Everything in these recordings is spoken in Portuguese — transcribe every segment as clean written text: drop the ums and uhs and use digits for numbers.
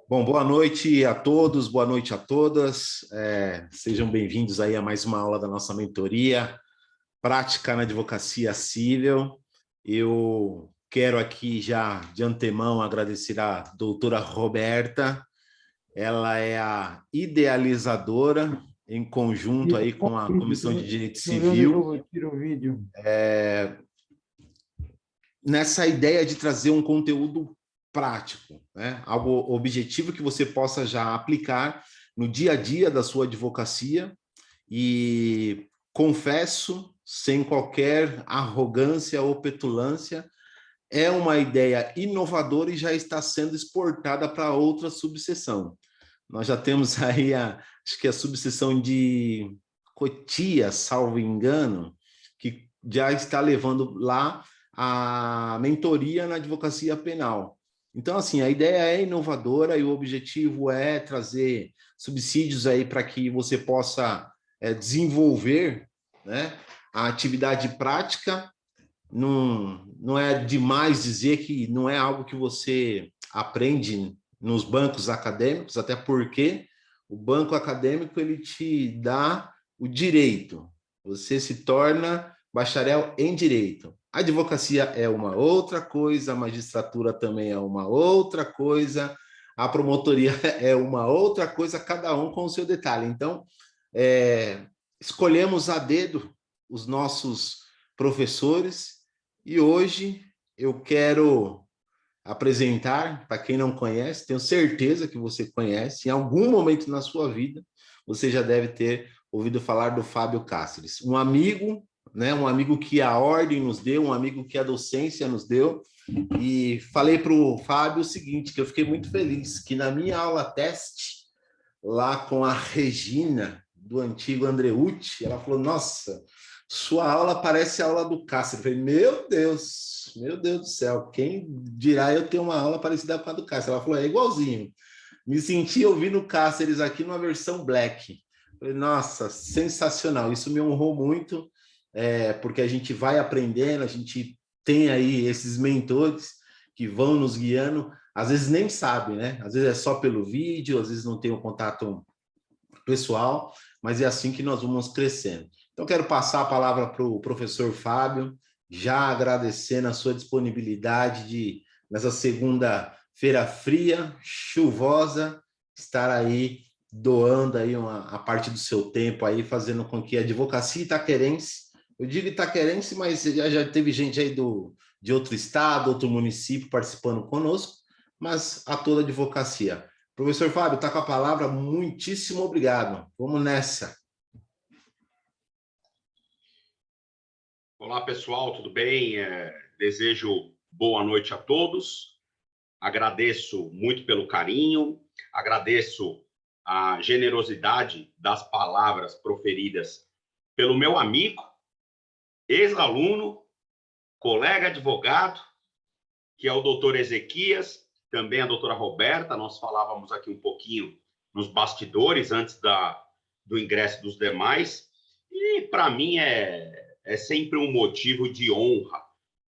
Bom, boa noite a todos, boa noite a todas. Sejam bem-vindos aí a mais uma aula da nossa mentoria Prática na Advocacia Civil. Eu quero aqui já de antemão agradecer a doutora Roberta. Ela é a idealizadora, em conjunto aí com a Comissão de Direito Deixa eu ver onde é que eu Civil, vou tirar o vídeo. nessa ideia de trazer um conteúdo prático, né? Algo objetivo que você possa já aplicar no dia a dia da sua advocacia e confesso, sem qualquer arrogância ou petulância, é uma ideia inovadora e já está sendo exportada para outra subseção. Nós já temos aí, acho que a subseção de Cotia, salvo engano, que já está levando lá a mentoria na advocacia penal. Então, assim, a ideia é inovadora e o objetivo é trazer subsídios aí para que você possa desenvolver, né, a atividade prática. Não é demais dizer que não é algo que você aprende nos bancos acadêmicos, até porque o banco acadêmico ele te dá o direito. Você se torna bacharel em direito. A advocacia é uma outra coisa, a magistratura também é uma outra coisa, a promotoria é uma outra coisa, cada um com o seu detalhe. Então, escolhemos a dedo os nossos professores e hoje eu quero apresentar, para quem não conhece, tenho certeza que você conhece, em algum momento na sua vida, você já deve ter ouvido falar do Fábio Cáceres, um amigo, né, um amigo que a ordem nos deu, um amigo que a docência nos deu, e falei para o Fábio o seguinte, que eu fiquei muito feliz, que na minha aula teste, lá com a Regina, do antigo Andreucci, ela falou, nossa, sua aula parece a aula do Cáceres. Eu falei, meu Deus do céu, quem dirá eu ter uma aula parecida com a do Cáceres? Ela falou, é igualzinho. Me senti ouvindo o Cáceres aqui numa versão black. Eu falei, nossa, sensacional. Isso me honrou muito, porque a gente vai aprendendo, a gente tem aí esses mentores que vão nos guiando, às vezes nem sabe, né? Às vezes é só pelo vídeo, às vezes não tem um contato pessoal, mas é assim que nós vamos crescendo. Então, quero passar a palavra para o professor Fábio, já agradecendo a sua disponibilidade de, nessa segunda-feira fria, chuvosa, estar aí doando aí a parte do seu tempo aí, fazendo com que a advocacia itaquerense, eu digo itaquerense, mas já teve gente aí de outro estado, outro município participando conosco, mas a toda a advocacia. Professor Fábio, está com a palavra, muitíssimo obrigado. Vamos nessa. Olá, pessoal, tudo bem? Desejo boa noite a todos. Agradeço muito pelo carinho, agradeço a generosidade das palavras proferidas pelo meu amigo, ex-aluno, colega advogado, que é o doutor Ezequias, também a doutora Roberta. Nós falávamos aqui um pouquinho nos bastidores, antes do ingresso dos demais, e para mim é sempre um motivo de honra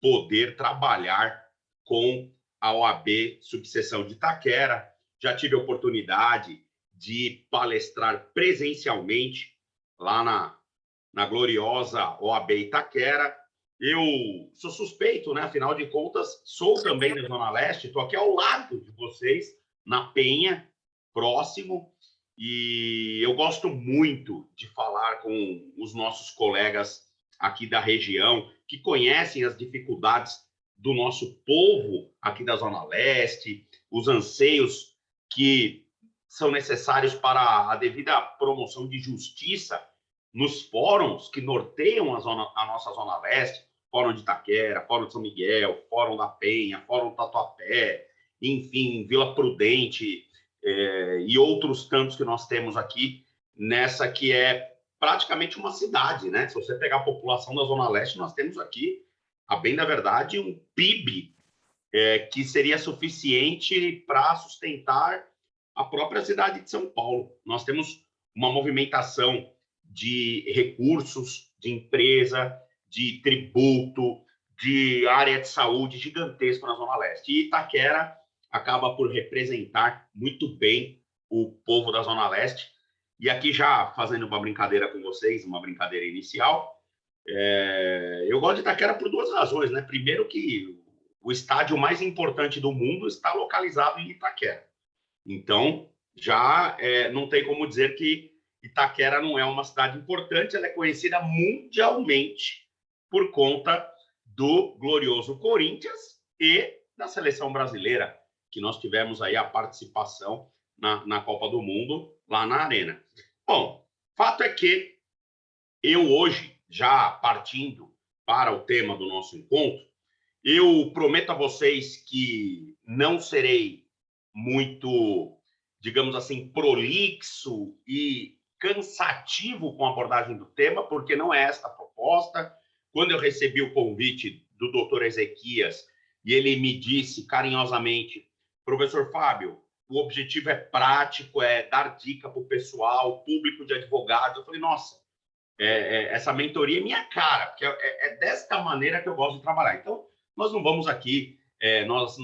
poder trabalhar com a OAB Subseção de Itaquera. Já tive a oportunidade de palestrar presencialmente lá na gloriosa OAB Itaquera. Eu sou suspeito, né? Afinal de contas, sou também da Zona Leste, estou aqui ao lado de vocês, na Penha, próximo, e eu gosto muito de falar com os nossos colegas aqui da região, que conhecem as dificuldades do nosso povo aqui da Zona Leste, os anseios que são necessários para a devida promoção de justiça nos fóruns que norteiam a nossa Zona Leste, Fórum de Itaquera, Fórum de São Miguel, Fórum da Penha, Fórum do Tatuapé, enfim, Vila Prudente, e outros tantos que nós temos aqui, nessa que é praticamente uma cidade, né? Se você pegar a população da Zona Leste, nós temos aqui, a bem da verdade, um PIB que seria suficiente para sustentar a própria cidade de São Paulo. Nós temos uma movimentação de recursos, de empresa, de tributo, de área de saúde gigantesco na Zona Leste. E Itaquera, acaba por representar muito bem o povo da Zona Leste. E aqui já fazendo uma brincadeira com vocês, uma brincadeira inicial, eu gosto de Itaquera por duas razões, né? Primeiro que o estádio mais importante do mundo está localizado em Itaquera. Então, já não tem como dizer que Itaquera não é uma cidade importante, ela é conhecida mundialmente por conta do glorioso Corinthians e da seleção brasileira, que nós tivemos aí a participação na Copa do Mundo, lá na Arena. Bom, fato é que eu hoje, já partindo para o tema do nosso encontro, eu prometo a vocês que não serei muito, digamos assim, prolixo e cansativo com a abordagem do tema, porque não é esta a proposta. Quando eu recebi o convite do doutor Ezequias, e ele me disse carinhosamente, professor Fábio, o objetivo é prático, é dar dica para o pessoal, público de advogados. Eu falei, nossa, essa mentoria é minha cara, porque é desta maneira que eu gosto de trabalhar. Então, nós não vamos aqui, nós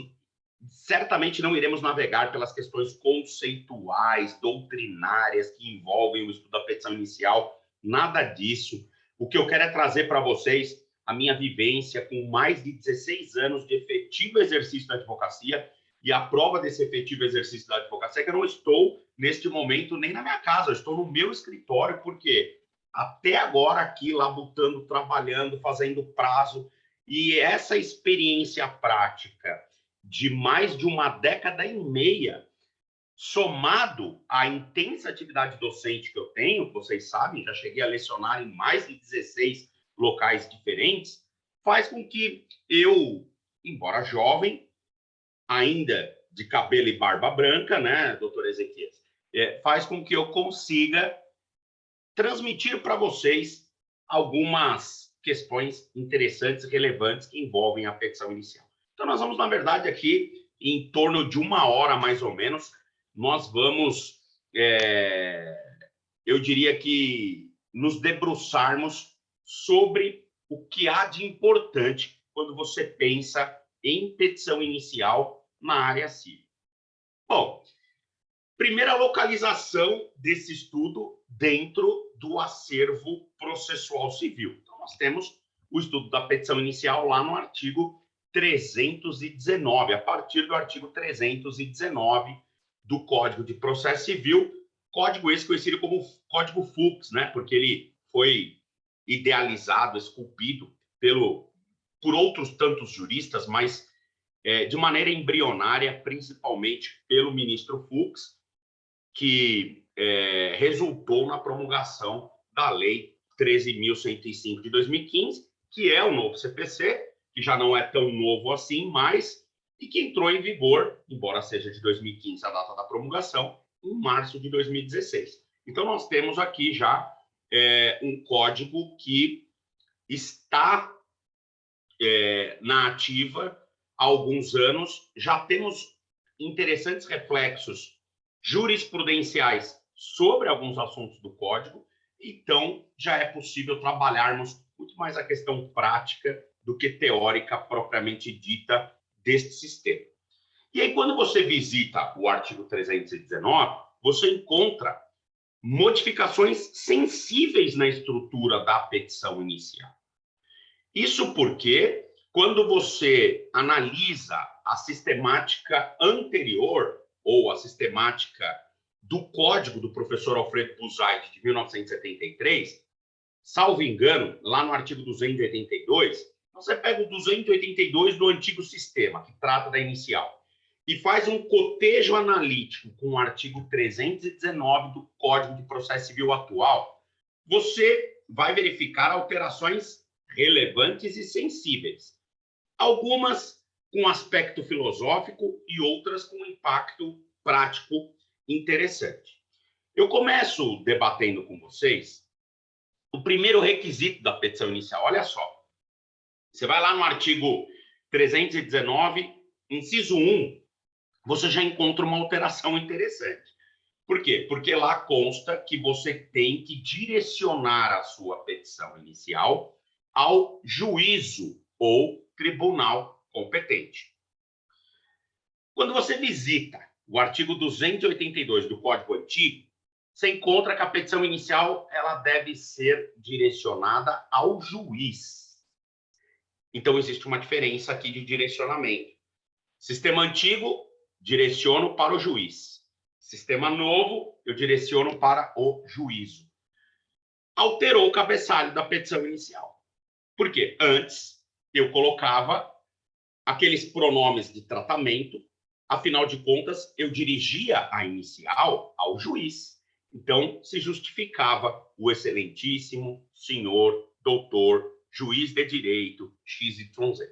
certamente não iremos navegar pelas questões conceituais, doutrinárias, que envolvem o estudo da petição inicial, nada disso. O que eu quero é trazer para vocês a minha vivência com mais de 16 anos de efetivo exercício da advocacia, e a prova desse efetivo exercício da advocacia é que eu não estou, neste momento, nem na minha casa, eu estou no meu escritório, porque até agora aqui, labutando, trabalhando, fazendo prazo, e essa experiência prática de mais de uma década e meia, somado à intensa atividade docente que eu tenho, vocês sabem, já cheguei a lecionar em mais de 16 locais diferentes, faz com que eu, embora jovem, ainda de cabelo e barba branca, né, doutor Ezequias, faz com que eu consiga transmitir para vocês algumas questões interessantes e relevantes que envolvem a petição inicial. Então, nós vamos, na verdade, aqui, em torno de 1 hora, mais ou menos, nós vamos, eu diria que, nos debruçarmos sobre o que há de importante quando você pensa em petição inicial na área civil. Bom, primeira localização desse estudo dentro do acervo processual civil. Então, nós temos o estudo da petição inicial lá no artigo 319, a partir do artigo 319 do Código de Processo Civil, código esse conhecido como Código Fux, né? Porque ele foi idealizado, esculpido por outros tantos juristas, mas de maneira embrionária, principalmente pelo ministro Fux, que resultou na promulgação da Lei 13.105 de 2015, que é o novo CPC, que já não é tão novo assim, mas e que entrou em vigor, embora seja de 2015 a data da promulgação, em março de 2016. Então, nós temos aqui já um código que está na ativa há alguns anos, já temos interessantes reflexos jurisprudenciais sobre alguns assuntos do código, então já é possível trabalharmos muito mais a questão prática do que teórica propriamente dita deste sistema. E aí, quando você visita o artigo 319, você encontra modificações sensíveis na estrutura da petição inicial. Isso porque, quando você analisa a sistemática anterior, ou a sistemática do código do professor Alfredo Buzaide, de 1973, salvo engano, lá no artigo 282, você pega o 282 do antigo sistema, que trata da inicial, e faz um cotejo analítico com o artigo 319 do Código de Processo Civil atual, você vai verificar alterações relevantes e sensíveis. Algumas com aspecto filosófico e outras com impacto prático interessante. Eu começo debatendo com vocês o primeiro requisito da petição inicial. Olha só, você vai lá no artigo 319, inciso 1, você já encontra uma alteração interessante. Por quê? Porque lá consta que você tem que direcionar a sua petição inicial ao juízo ou tribunal competente. Quando você visita o artigo 282 do Código Antigo, você encontra que a petição inicial ela deve ser direcionada ao juiz. Então, existe uma diferença aqui de direcionamento. Sistema antigo, direciono para o juiz. Sistema novo, eu direciono para o juízo. Alterou o cabeçalho da petição inicial. Por quê? Antes, eu colocava aqueles pronomes de tratamento, afinal de contas, eu dirigia a inicial ao juiz. Então, se justificava o excelentíssimo senhor, doutor, juiz de direito, XYZ.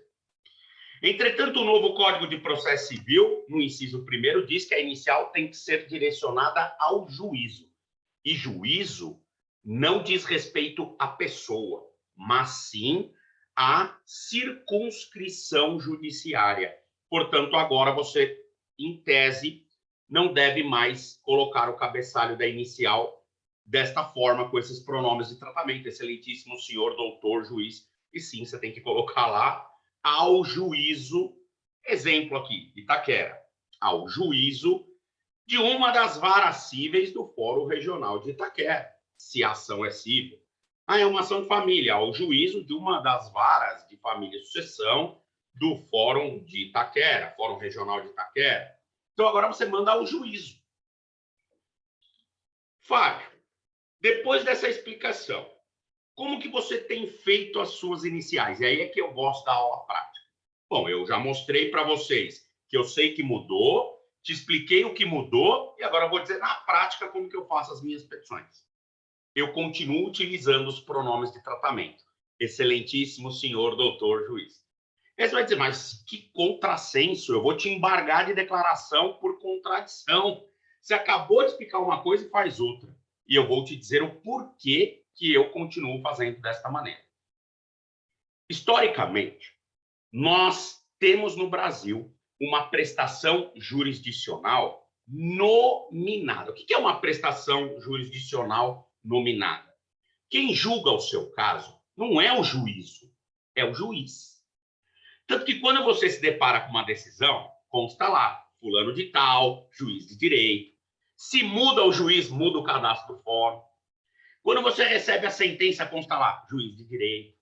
Entretanto, o novo Código de Processo Civil, no inciso 1º, diz que a inicial tem que ser direcionada ao juízo. E juízo não diz respeito à pessoa, mas sim à circunscrição judiciária. Portanto, agora você, em tese, não deve mais colocar o cabeçalho da inicial desta forma, com esses pronomes de tratamento, excelentíssimo senhor, doutor, juiz, e sim, você tem que colocar lá ao juízo, exemplo aqui, Itaquera, ao juízo de uma das varas cíveis do Fórum Regional de Itaquera, se a ação é cível. É uma ação de família, ao juízo de uma das varas de família e sucessão do Fórum de Itaquera, Fórum Regional de Itaquera. Então, agora você manda ao juízo. Fábio, depois dessa explicação, como que você tem feito as suas iniciais? E aí é que eu gosto da aula prática. Bom, eu já mostrei para vocês que eu sei que mudou, te expliquei o que mudou, e agora eu vou dizer na prática como que eu faço as minhas petições. Eu continuo utilizando os pronomes de tratamento. Excelentíssimo senhor, doutor, juiz. Aí você vai dizer, mas que contrassenso, eu vou te embargar de declaração por contradição. Você acabou de explicar uma coisa e faz outra. E eu vou te dizer o porquê que eu continuo fazendo desta maneira. Historicamente, nós temos no Brasil uma prestação jurisdicional nominada. O que é uma prestação jurisdicional nominada? Quem julga o seu caso não é o juízo, é o juiz. Tanto que quando você se depara com uma decisão, consta lá, fulano de tal, juiz de direito. Se muda o juiz, muda o cadastro do fórum. Quando você recebe a sentença, consta lá, juiz de direito.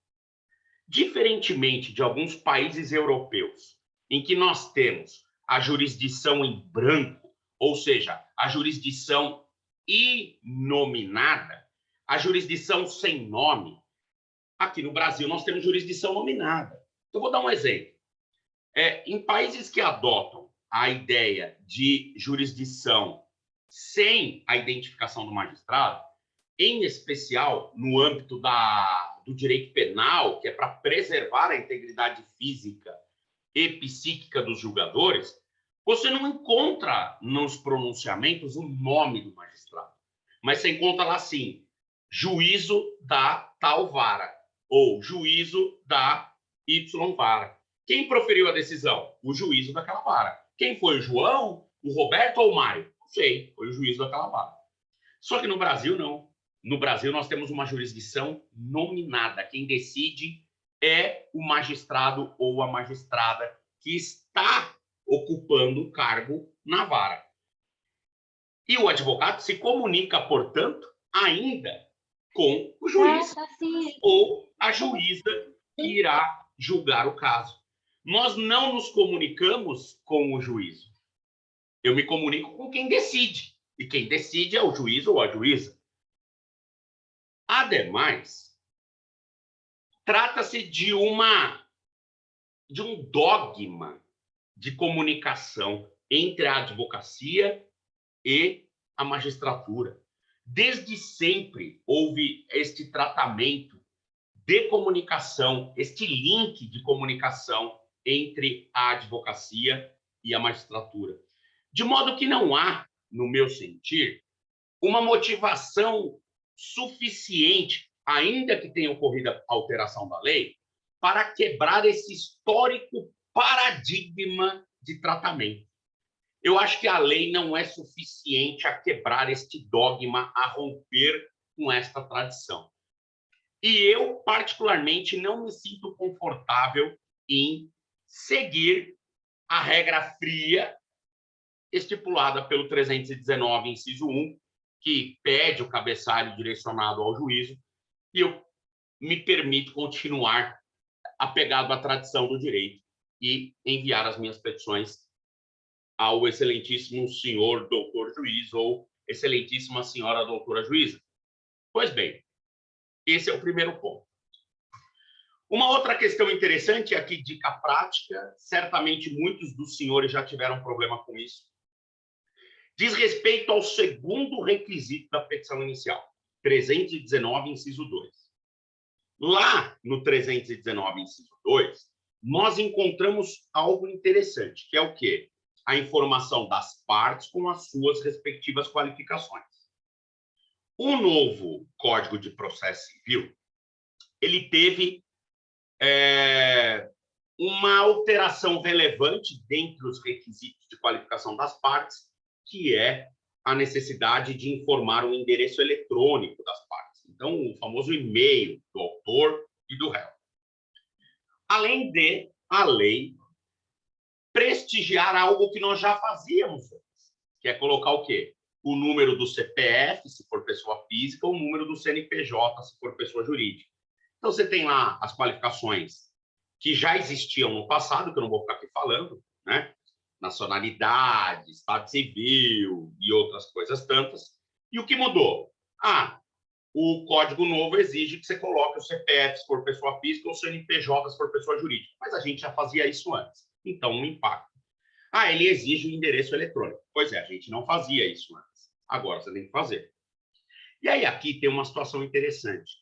Diferentemente de alguns países europeus, em que nós temos a jurisdição em branco, ou seja, a jurisdição inominada, a jurisdição sem nome, aqui no Brasil nós temos jurisdição nominada. Eu vou dar um exemplo. Em países que adotam a ideia de jurisdição sem a identificação do magistrado, em especial no âmbito do direito penal, que é para preservar a integridade física e psíquica dos julgadores, você não encontra nos pronunciamentos o nome do magistrado, mas você encontra lá assim, juízo da tal vara, ou juízo da Y vara. Quem proferiu a decisão? O juízo daquela vara. Quem foi? O João, o Roberto ou o Mário? Não sei, foi o juízo daquela vara. Só que no Brasil, não. No Brasil, nós temos uma jurisdição nominada. Quem decide é o magistrado ou a magistrada que está ocupando o cargo na vara. E o advogado se comunica, portanto, ainda com o juiz ou a juíza que irá julgar o caso. Nós não nos comunicamos com o juízo. Eu me comunico com quem decide. E quem decide é o juiz ou a juíza. Ademais, trata-se de um dogma de comunicação entre a advocacia e a magistratura. Desde sempre houve este tratamento de comunicação, este link de comunicação entre a advocacia e a magistratura. De modo que não há, no meu sentir, uma motivação suficiente, ainda que tenha ocorrido a alteração da lei, para quebrar esse histórico paradigma de tratamento. Eu acho que a lei não é suficiente a quebrar este dogma, a romper com esta tradição. E eu, particularmente, não me sinto confortável em seguir a regra fria estipulada pelo 319, inciso 1, que pede o cabeçalho direcionado ao juízo, e eu me permito continuar apegado à tradição do direito e enviar as minhas petições ao excelentíssimo senhor doutor juiz ou excelentíssima senhora doutora juíza. Pois bem, esse é o primeiro ponto. Uma outra questão interessante, aqui dica prática, certamente muitos dos senhores já tiveram problema com isso, diz respeito ao segundo requisito da petição inicial, 319, inciso 2. Lá no 319, inciso 2, nós encontramos algo interessante, que é o quê? A informação das partes com as suas respectivas qualificações. O novo Código de Processo Civil, ele teve uma alteração relevante dentre os requisitos de qualificação das partes, que é a necessidade de informar o endereço eletrônico das partes. Então, o famoso e-mail do autor e do réu. Além de a lei prestigiar algo que nós já fazíamos antes, que é colocar o quê? O número do CPF, se for pessoa física, ou o número do CNPJ, se for pessoa jurídica. Então, você tem lá as qualificações que já existiam no passado, que eu não vou ficar aqui falando, né? Nacionalidade, estado civil e outras coisas tantas. E o que mudou? O Código Novo exige que você coloque o CPF se for pessoa física ou o CNPJ se for pessoa jurídica. Mas a gente já fazia isso antes. Então, um impacto. Ele exige o endereço eletrônico. Pois é, a gente não fazia isso antes. Agora você tem que fazer. E aí aqui tem uma situação interessante.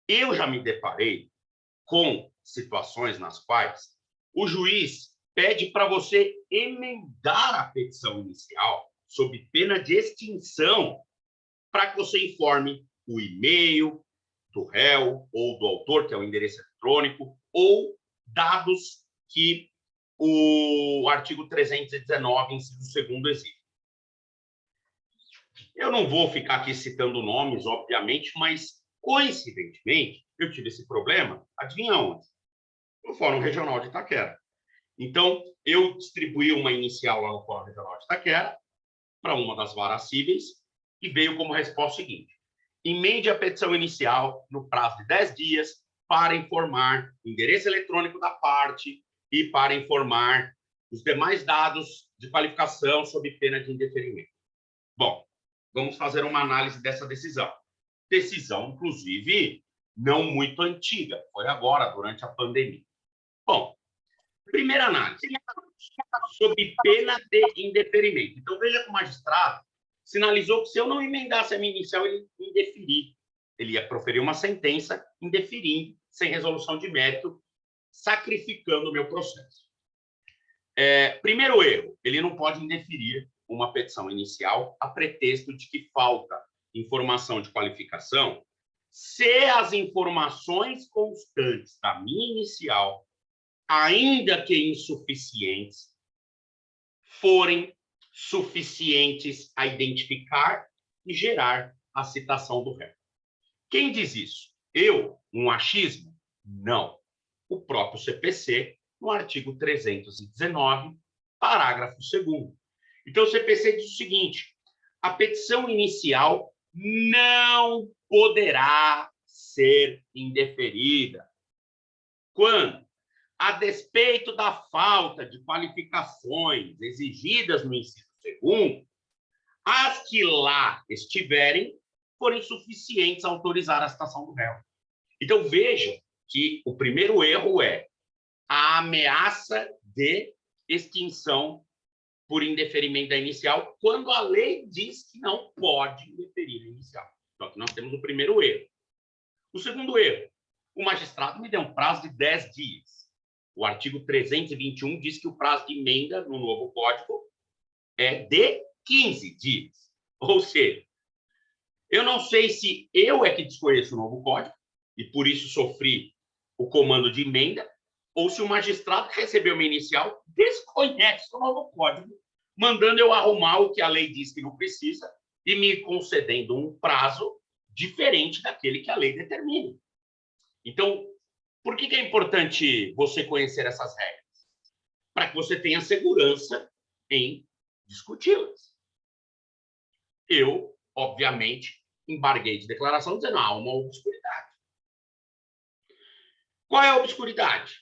Eu já me deparei com situações nas quais o juiz pede para você emendar a petição inicial sob pena de extinção para que você informe o e-mail do réu ou do autor, que é o endereço eletrônico, ou dados que o artigo 319, inciso 2º, exige. Eu não vou ficar aqui citando nomes, obviamente, mas, coincidentemente, eu tive esse problema, adivinha onde? No Fórum Regional de Itaquera. Então, eu distribuí uma inicial lá no Fórum Regional de Itaquera para uma das varas cíveis e veio como resposta o seguinte: emende a petição inicial no prazo de 10 dias para informar o endereço eletrônico da parte e para informar os demais dados de qualificação sob pena de indeferimento. Bom, vamos fazer uma análise dessa decisão. Decisão, inclusive, não muito antiga, foi agora, durante a pandemia. Bom, primeira análise, sob pena de indeferimento. Então, veja que o magistrado sinalizou que se eu não emendasse a minha inicial, ele ia indeferir. Ele ia proferir uma sentença indeferindo, sem resolução de mérito, sacrificando o meu processo. Primeiro erro, ele não pode indeferir uma petição inicial a pretexto de que falta informação de qualificação, se as informações constantes da minha inicial, ainda que insuficientes, forem suficientes a identificar e gerar a citação do réu. Quem diz isso? Eu? Um achismo? Não. O próprio CPC, no artigo 319, parágrafo 2º. Então, o CPC diz o seguinte: a petição inicial não poderá ser indeferida quando, a despeito da falta de qualificações exigidas no inciso 2º, as que lá estiverem forem suficientes a autorizar a citação do réu. Então, veja que o primeiro erro é a ameaça de extinção por indeferimento da inicial, quando a lei diz que não pode indeferir a inicial. Então, aqui nós temos o primeiro erro. O segundo erro, o magistrado me deu um prazo de 10 dias. O artigo 321 diz que o prazo de emenda no novo código é de 15 dias. Ou seja, eu não sei se eu é que desconheço o novo código e por isso sofri o comando de emenda, ou se o magistrado que recebeu minha inicial desconhece o novo código, mandando eu arrumar o que a lei diz que não precisa e me concedendo um prazo diferente daquele que a lei determina. Então, por que é importante você conhecer essas regras? Para que você tenha segurança em discuti-las. Eu, obviamente, embarguei de declaração dizendo há uma obscuridade. Qual é a obscuridade?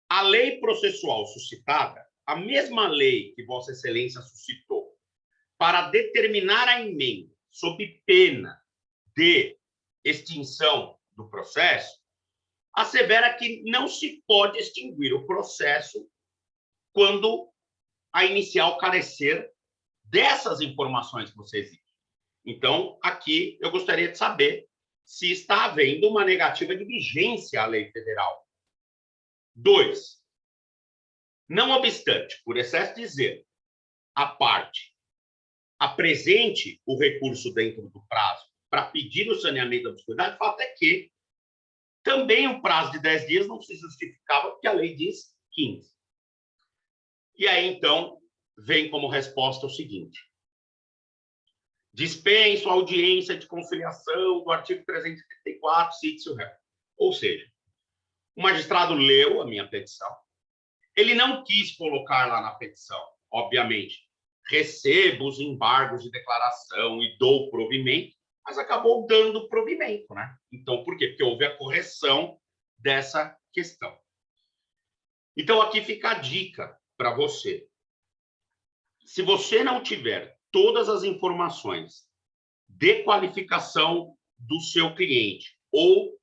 A lei processual suscitada, a mesma lei que Vossa Excelência suscitou para determinar a emenda sob pena de extinção do processo, assevera que não se pode extinguir o processo quando a inicial carecer dessas informações que você exige. Então, aqui eu gostaria de saber se está havendo uma negativa de vigência à lei federal. 2. Não obstante, por excesso de zelo, a parte apresente o recurso dentro do prazo para pedir o saneamento da obscuridade, o fato é que também o prazo de 10 dias não se justificava, porque a lei diz 15. E aí, então, vem como resposta o seguinte: dispenso a audiência de conciliação do artigo 334, cite-se o réu. Ou seja, o magistrado leu a minha petição, ele não quis colocar lá na petição, obviamente, recebo os embargos de declaração e dou provimento, mas acabou dando provimento, né? Então, por quê? Porque houve a correção dessa questão. Então, aqui fica a dica para você. Se você não tiver todas as informações de qualificação do seu cliente ou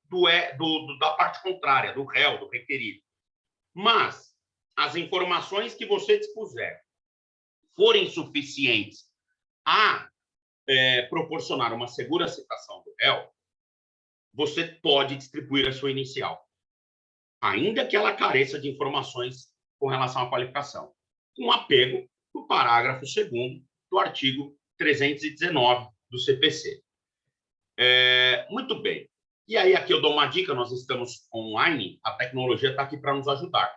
da parte contrária, do réu, do requerido, mas as informações que você dispuser forem suficientes a proporcionar uma segura citação do réu, você pode distribuir a sua inicial, ainda que ela careça de informações com relação à qualificação, com apego no parágrafo 2º do artigo 319 do CPC. Muito bem. E aí, aqui eu dou uma dica, nós estamos online, a tecnologia está aqui para nos ajudar.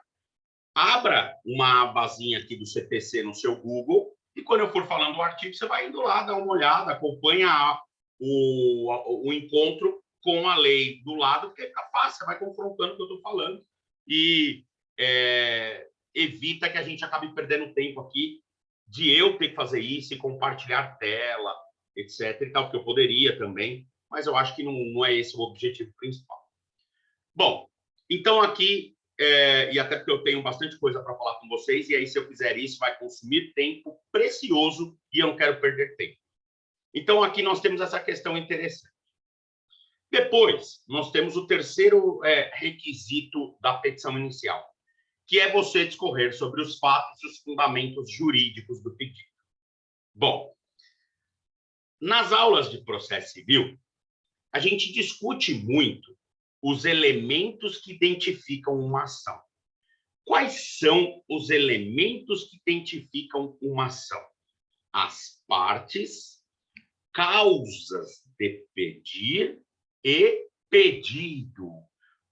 Abra uma abazinha aqui do CPC no seu Google e quando eu for falando do artigo, você vai indo lá, dá uma olhada, acompanha o encontro com a lei do lado, porque fica fácil, você vai confrontando o que eu estou falando e evita que a gente acabe perdendo tempo aqui de eu ter que fazer isso e compartilhar tela, etc. e tal, porque eu poderia também, mas eu acho que não é esse o objetivo principal. Bom, então aqui, e até porque eu tenho bastante coisa para falar com vocês, e aí se eu fizer isso vai consumir tempo precioso e eu não quero perder tempo. Então aqui nós temos essa questão interessante. Depois, nós temos o terceiro requisito da petição inicial, que é você discorrer sobre os fatos e os fundamentos jurídicos do pedido. Bom, nas aulas de processo civil, a gente discute muito os elementos que identificam uma ação. Quais são os elementos que identificam uma ação? As partes, causas de pedir e pedido.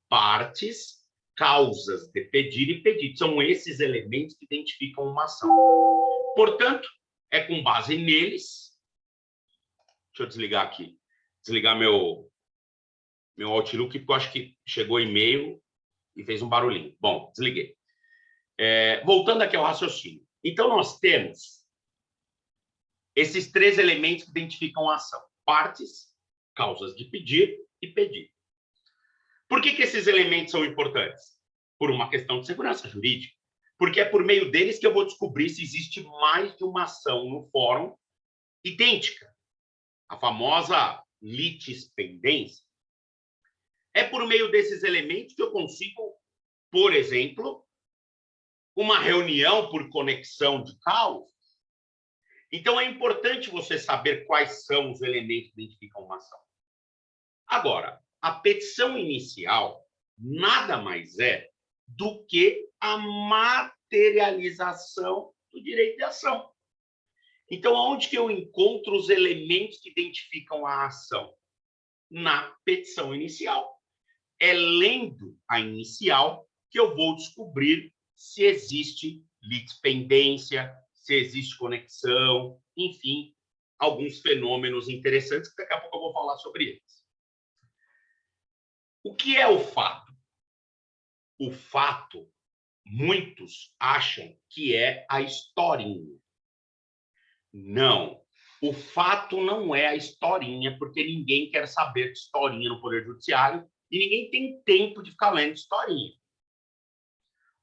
Partes, causas de pedir e pedido. São esses elementos que identificam uma ação. Portanto, é com base neles... Deixa eu desligar aqui. Desligar meu Outlook, porque eu acho que chegou e-mail e fez um barulhinho. Bom, desliguei. Voltando aqui ao raciocínio. Então, nós temos esses três elementos que identificam a ação. Partes, causas de pedir e pedido. Por que esses elementos são importantes? Por uma questão de segurança jurídica. Porque é por meio deles que eu vou descobrir se existe mais de uma ação no fórum idêntica. A famosa litispendência. É por meio desses elementos que eu consigo, por exemplo, uma reunião por conexão de causas. Então, é importante você saber quais são os elementos que identificam uma ação. Agora, a petição inicial nada mais é do que a materialização do direito de ação. Então, onde que eu encontro os elementos que identificam a ação? Na petição inicial. É lendo a inicial que eu vou descobrir se existe litispendência, se existe conexão, enfim, alguns fenômenos interessantes que daqui a pouco eu vou falar sobre eles. O que é o fato? O fato, muitos acham que é a historinha. Não. O fato não é a historinha, porque ninguém quer saber de historinha no Poder Judiciário e ninguém tem tempo de ficar lendo historinha.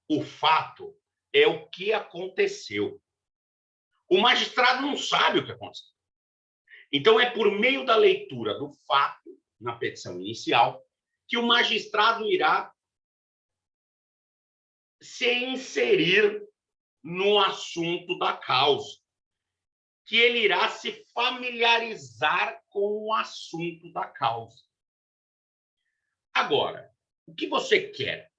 O fato é o que aconteceu. O magistrado não sabe o que aconteceu. Então, é por meio da leitura do fato, na petição inicial, que o magistrado irá se inserir no assunto da causa, que ele irá se familiarizar com o assunto da causa. Agora, o que você quer?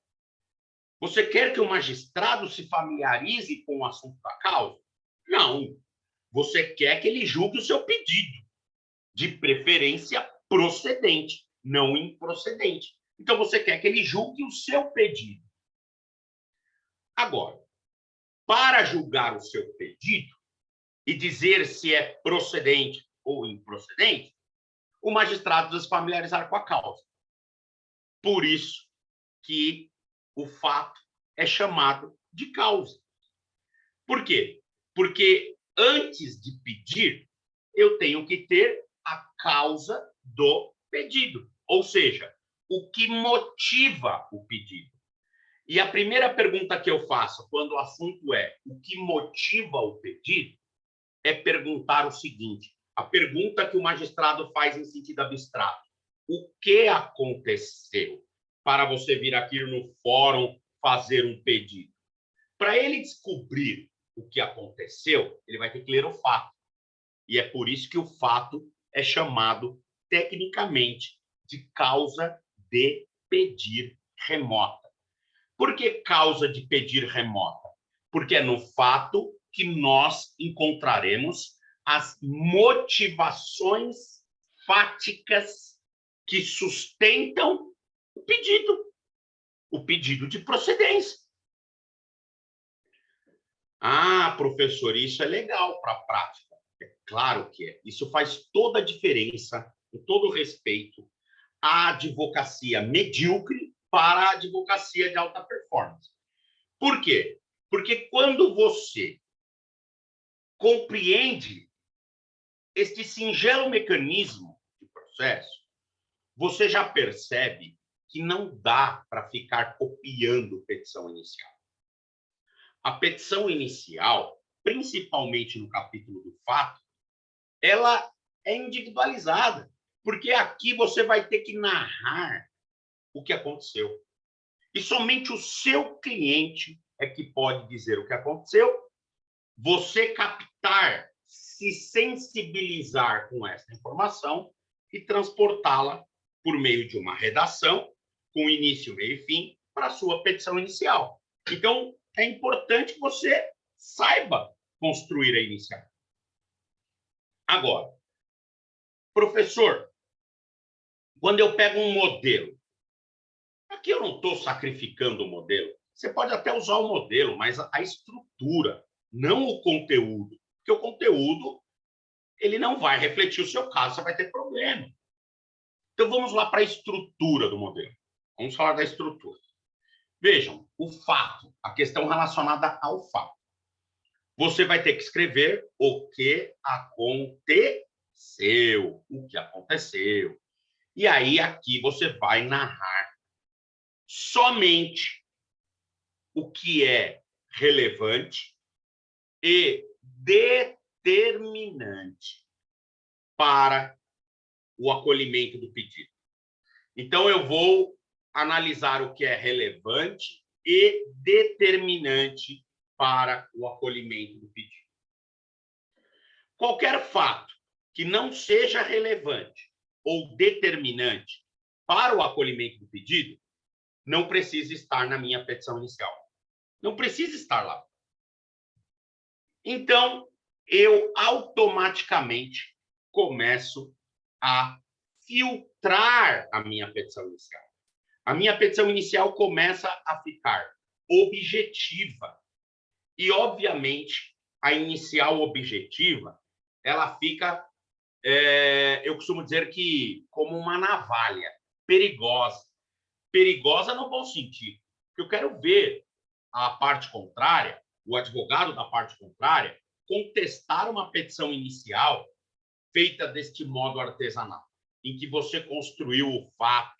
Você quer que o magistrado se familiarize com o assunto da causa? Não. Você quer que ele julgue o seu pedido, de preferência procedente, não improcedente. Então, você quer que ele julgue o seu pedido. Agora, para julgar o seu pedido e dizer se é procedente ou improcedente, o magistrado precisa se familiarizar com a causa. Por isso que o fato é chamado de causa. Por quê? Porque antes de pedir, eu tenho que ter a causa do pedido, ou seja, o que motiva o pedido. E a primeira pergunta que eu faço quando o assunto é o que motiva o pedido é perguntar o seguinte: a pergunta que o magistrado faz em sentido abstrato. O que aconteceu para você vir aqui no fórum fazer um pedido? Para ele descobrir o que aconteceu, ele vai ter que ler o fato. E é por isso que o fato é chamado tecnicamente de causa de pedir remota. Por que causa de pedir remota? Porque é no fato que nós encontraremos as motivações fáticas que sustentam o pedido de procedência. Ah, professor, isso é legal para a prática. É claro que é. Isso faz toda a diferença, com todo respeito, à advocacia medíocre para a advocacia de alta performance. Por quê? Porque quando você compreende este singelo mecanismo de processo, você já percebe que não dá para ficar copiando petição inicial. A petição inicial, principalmente no capítulo do fato, ela é individualizada, porque aqui você vai ter que narrar o que aconteceu. E somente o seu cliente é que pode dizer o que aconteceu, você captar, se sensibilizar com essa informação e transportá-la por meio de uma redação, com início, meio e fim, para a sua petição inicial. Então, é importante que você saiba construir a inicial. Agora, professor, quando eu pego um modelo, aqui eu não estou sacrificando o modelo. Você pode até usar o modelo, mas a estrutura, não o conteúdo. Porque o conteúdo, ele não vai refletir o seu caso, você vai ter problema. Então, vamos lá para a estrutura do modelo. Vamos falar da estrutura. Vejam, o fato, a questão relacionada ao fato. Você vai ter que escrever o que aconteceu, o que aconteceu. E aí, aqui, você vai narrar somente o que é relevante e determinante para o acolhimento do pedido. Então, eu vou analisar o que é relevante e determinante para o acolhimento do pedido. Qualquer fato que não seja relevante ou determinante para o acolhimento do pedido não precisa estar na minha petição inicial. Não precisa estar lá. Então, eu automaticamente começo a filtrar a minha petição inicial. A minha petição inicial começa a ficar objetiva. E, obviamente, a inicial objetiva, ela fica, eu costumo dizer que como uma navalha, perigosa. Perigosa no bom sentido. Eu quero ver a parte contrária, o advogado da parte contrária, contestar uma petição inicial feita deste modo artesanal, em que você construiu o fato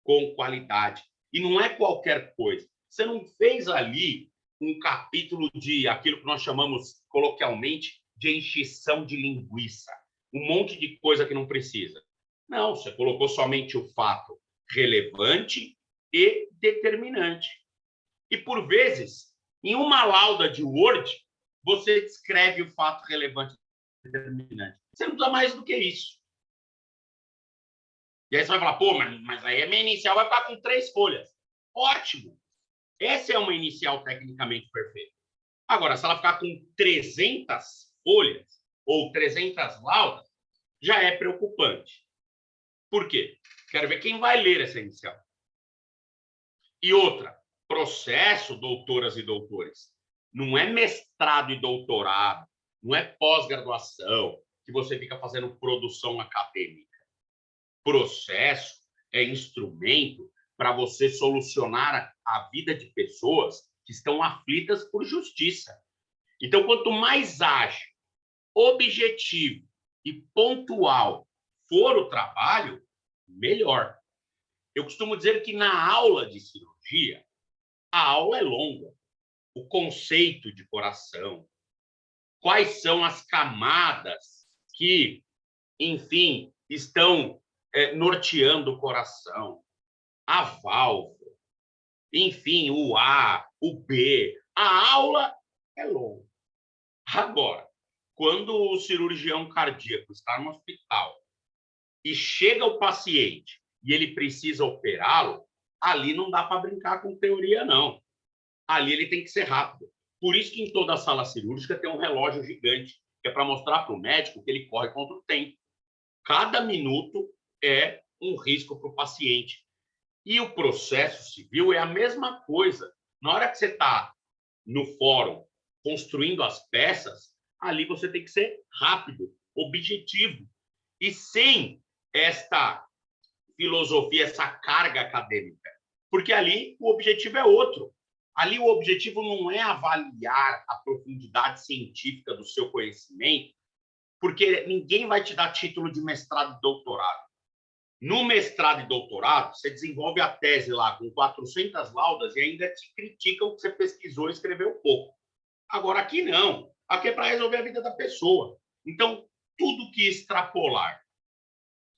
com qualidade. E não é qualquer coisa. Você não fez ali um capítulo de aquilo que nós chamamos coloquialmente de encheção de linguiça. Um monte de coisa que não precisa. Não, você colocou somente o fato relevante e determinante. E, por vezes, em uma lauda de Word, você descreve o fato relevante e determinante. Você não precisa mais do que isso. E aí você vai falar, pô, mas aí a minha inicial vai ficar com 3 folhas. Ótimo! Essa é uma inicial tecnicamente perfeita. Agora, se ela ficar com 300 folhas ou 300 laudas, já é preocupante. Por quê? Quero ver quem vai ler essa inicial. E outra, processo, doutoras e doutores, não é mestrado e doutorado, não é pós-graduação, que você fica fazendo produção acadêmica. Processo é instrumento para você solucionar a vida de pessoas que estão aflitas por justiça. Então, quanto mais ágil, objetivo e pontual for o trabalho, melhor. Eu costumo dizer que na aula de cirurgia, a aula é longa. O conceito de coração, quais são as camadas que, enfim, estão norteando o coração, a válvula, enfim, o A, o B. A aula é longa. Agora, quando o cirurgião cardíaco está no hospital e chega o paciente e ele precisa operá-lo, ali não dá para brincar com teoria, não. Ali ele tem que ser rápido. Por isso que em toda a sala cirúrgica tem um relógio gigante, que é para mostrar para o médico que ele corre contra o tempo. Cada minuto é um risco para o paciente. E o processo civil é a mesma coisa. Na hora que você está no fórum construindo as peças, ali você tem que ser rápido, objetivo. E sem esta filosofia, essa carga acadêmica. Porque ali o objetivo é outro. Ali o objetivo não é avaliar a profundidade científica do seu conhecimento, porque ninguém vai te dar título de mestrado e doutorado. No mestrado e doutorado, você desenvolve a tese lá com 400 laudas e ainda te criticam que você pesquisou e escreveu pouco. Agora, aqui não. Aqui é para resolver a vida da pessoa. Então, tudo que extrapolar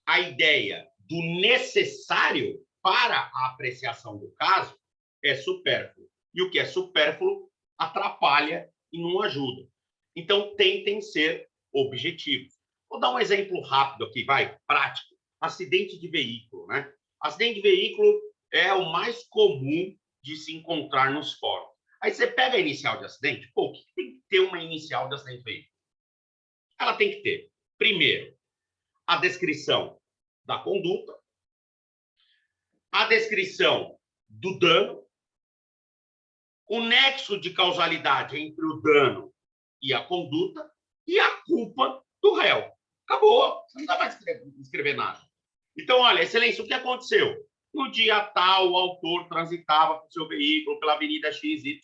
a ideia do necessário para a apreciação do caso é supérfluo. E o que é supérfluo atrapalha e não ajuda. Então, tentem ser objetivos. Vou dar um exemplo rápido aqui, prático. Acidente de veículo, né? Acidente de veículo é o mais comum de se encontrar nos fóruns. Aí você pega a inicial de acidente, pô, o que tem que ter uma inicial de acidente de veículo? Ela tem que ter, primeiro, a descrição da conduta, a descrição do dano, o nexo de causalidade entre o dano e a conduta e a culpa do réu. Acabou, você não dá mais escrever nada. Então, olha, excelência, o que aconteceu? No dia tal, o autor transitava com seu veículo pela Avenida XYZ,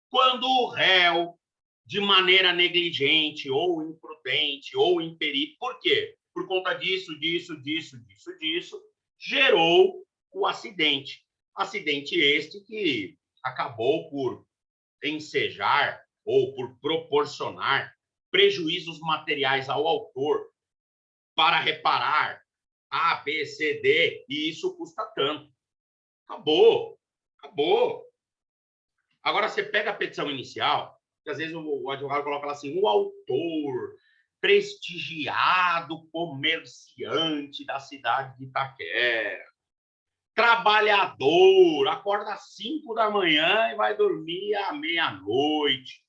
quando o réu, de maneira negligente, ou imprudente, ou imperito, por quê? Por conta disso, gerou o acidente. Acidente este que acabou por ensejar ou por proporcionar prejuízos materiais ao autor para reparar A, B, C, D, e isso custa tanto. Acabou. Agora, você pega a petição inicial, que às vezes o advogado coloca lá assim, o autor, prestigiado comerciante da cidade de Itaquera, trabalhador, acorda às 5 da manhã e vai dormir à meia-noite,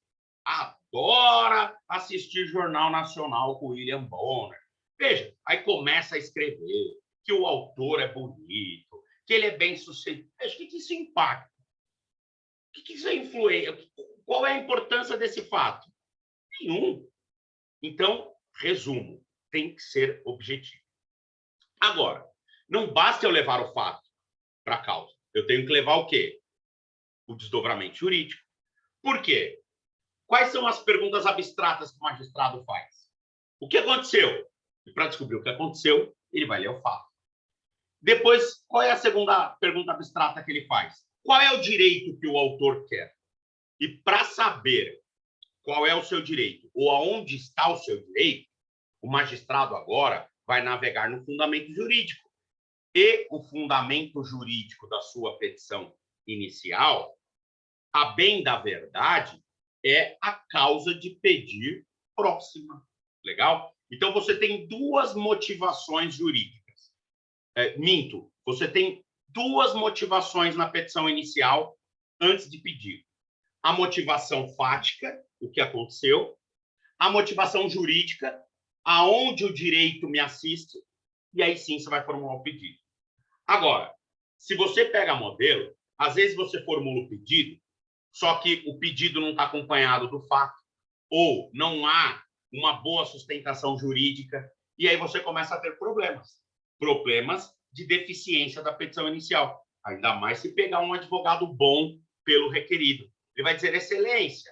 adora assistir Jornal Nacional com William Bonner. Veja, aí começa a escrever que o autor é bonito, que ele é bem sucedido. Veja, o que isso impacta? O que isso influencia? Qual é a importância desse fato? Nenhum. Então, resumo, tem que ser objetivo. Agora, não basta eu levar o fato para a causa. Eu tenho que levar o quê? o desdobramento jurídico. Por quê? Quais são as perguntas abstratas que o magistrado faz? O que aconteceu? E para descobrir o que aconteceu, ele vai ler o fato. Depois, qual é a segunda pergunta abstrata que ele faz? Qual é o direito que o autor quer? E para saber qual é o seu direito ou aonde está o seu direito, o magistrado agora vai navegar no fundamento jurídico. E o fundamento jurídico da sua petição inicial, a bem da verdade, é a causa de pedir próxima. Legal? Então, você tem duas motivações jurídicas. Minto, você tem duas motivações na petição inicial antes de pedir. A motivação fática, o que aconteceu, a motivação jurídica, aonde o direito me assiste, e aí sim você vai formular o pedido. Agora, se você pega modelo, às vezes você formula o pedido, só que o pedido não está acompanhado do fato, ou não há uma boa sustentação jurídica, e aí você começa a ter problemas. Problemas de deficiência da petição inicial. Ainda mais se pegar um advogado bom pelo requerido. Ele vai dizer, excelência,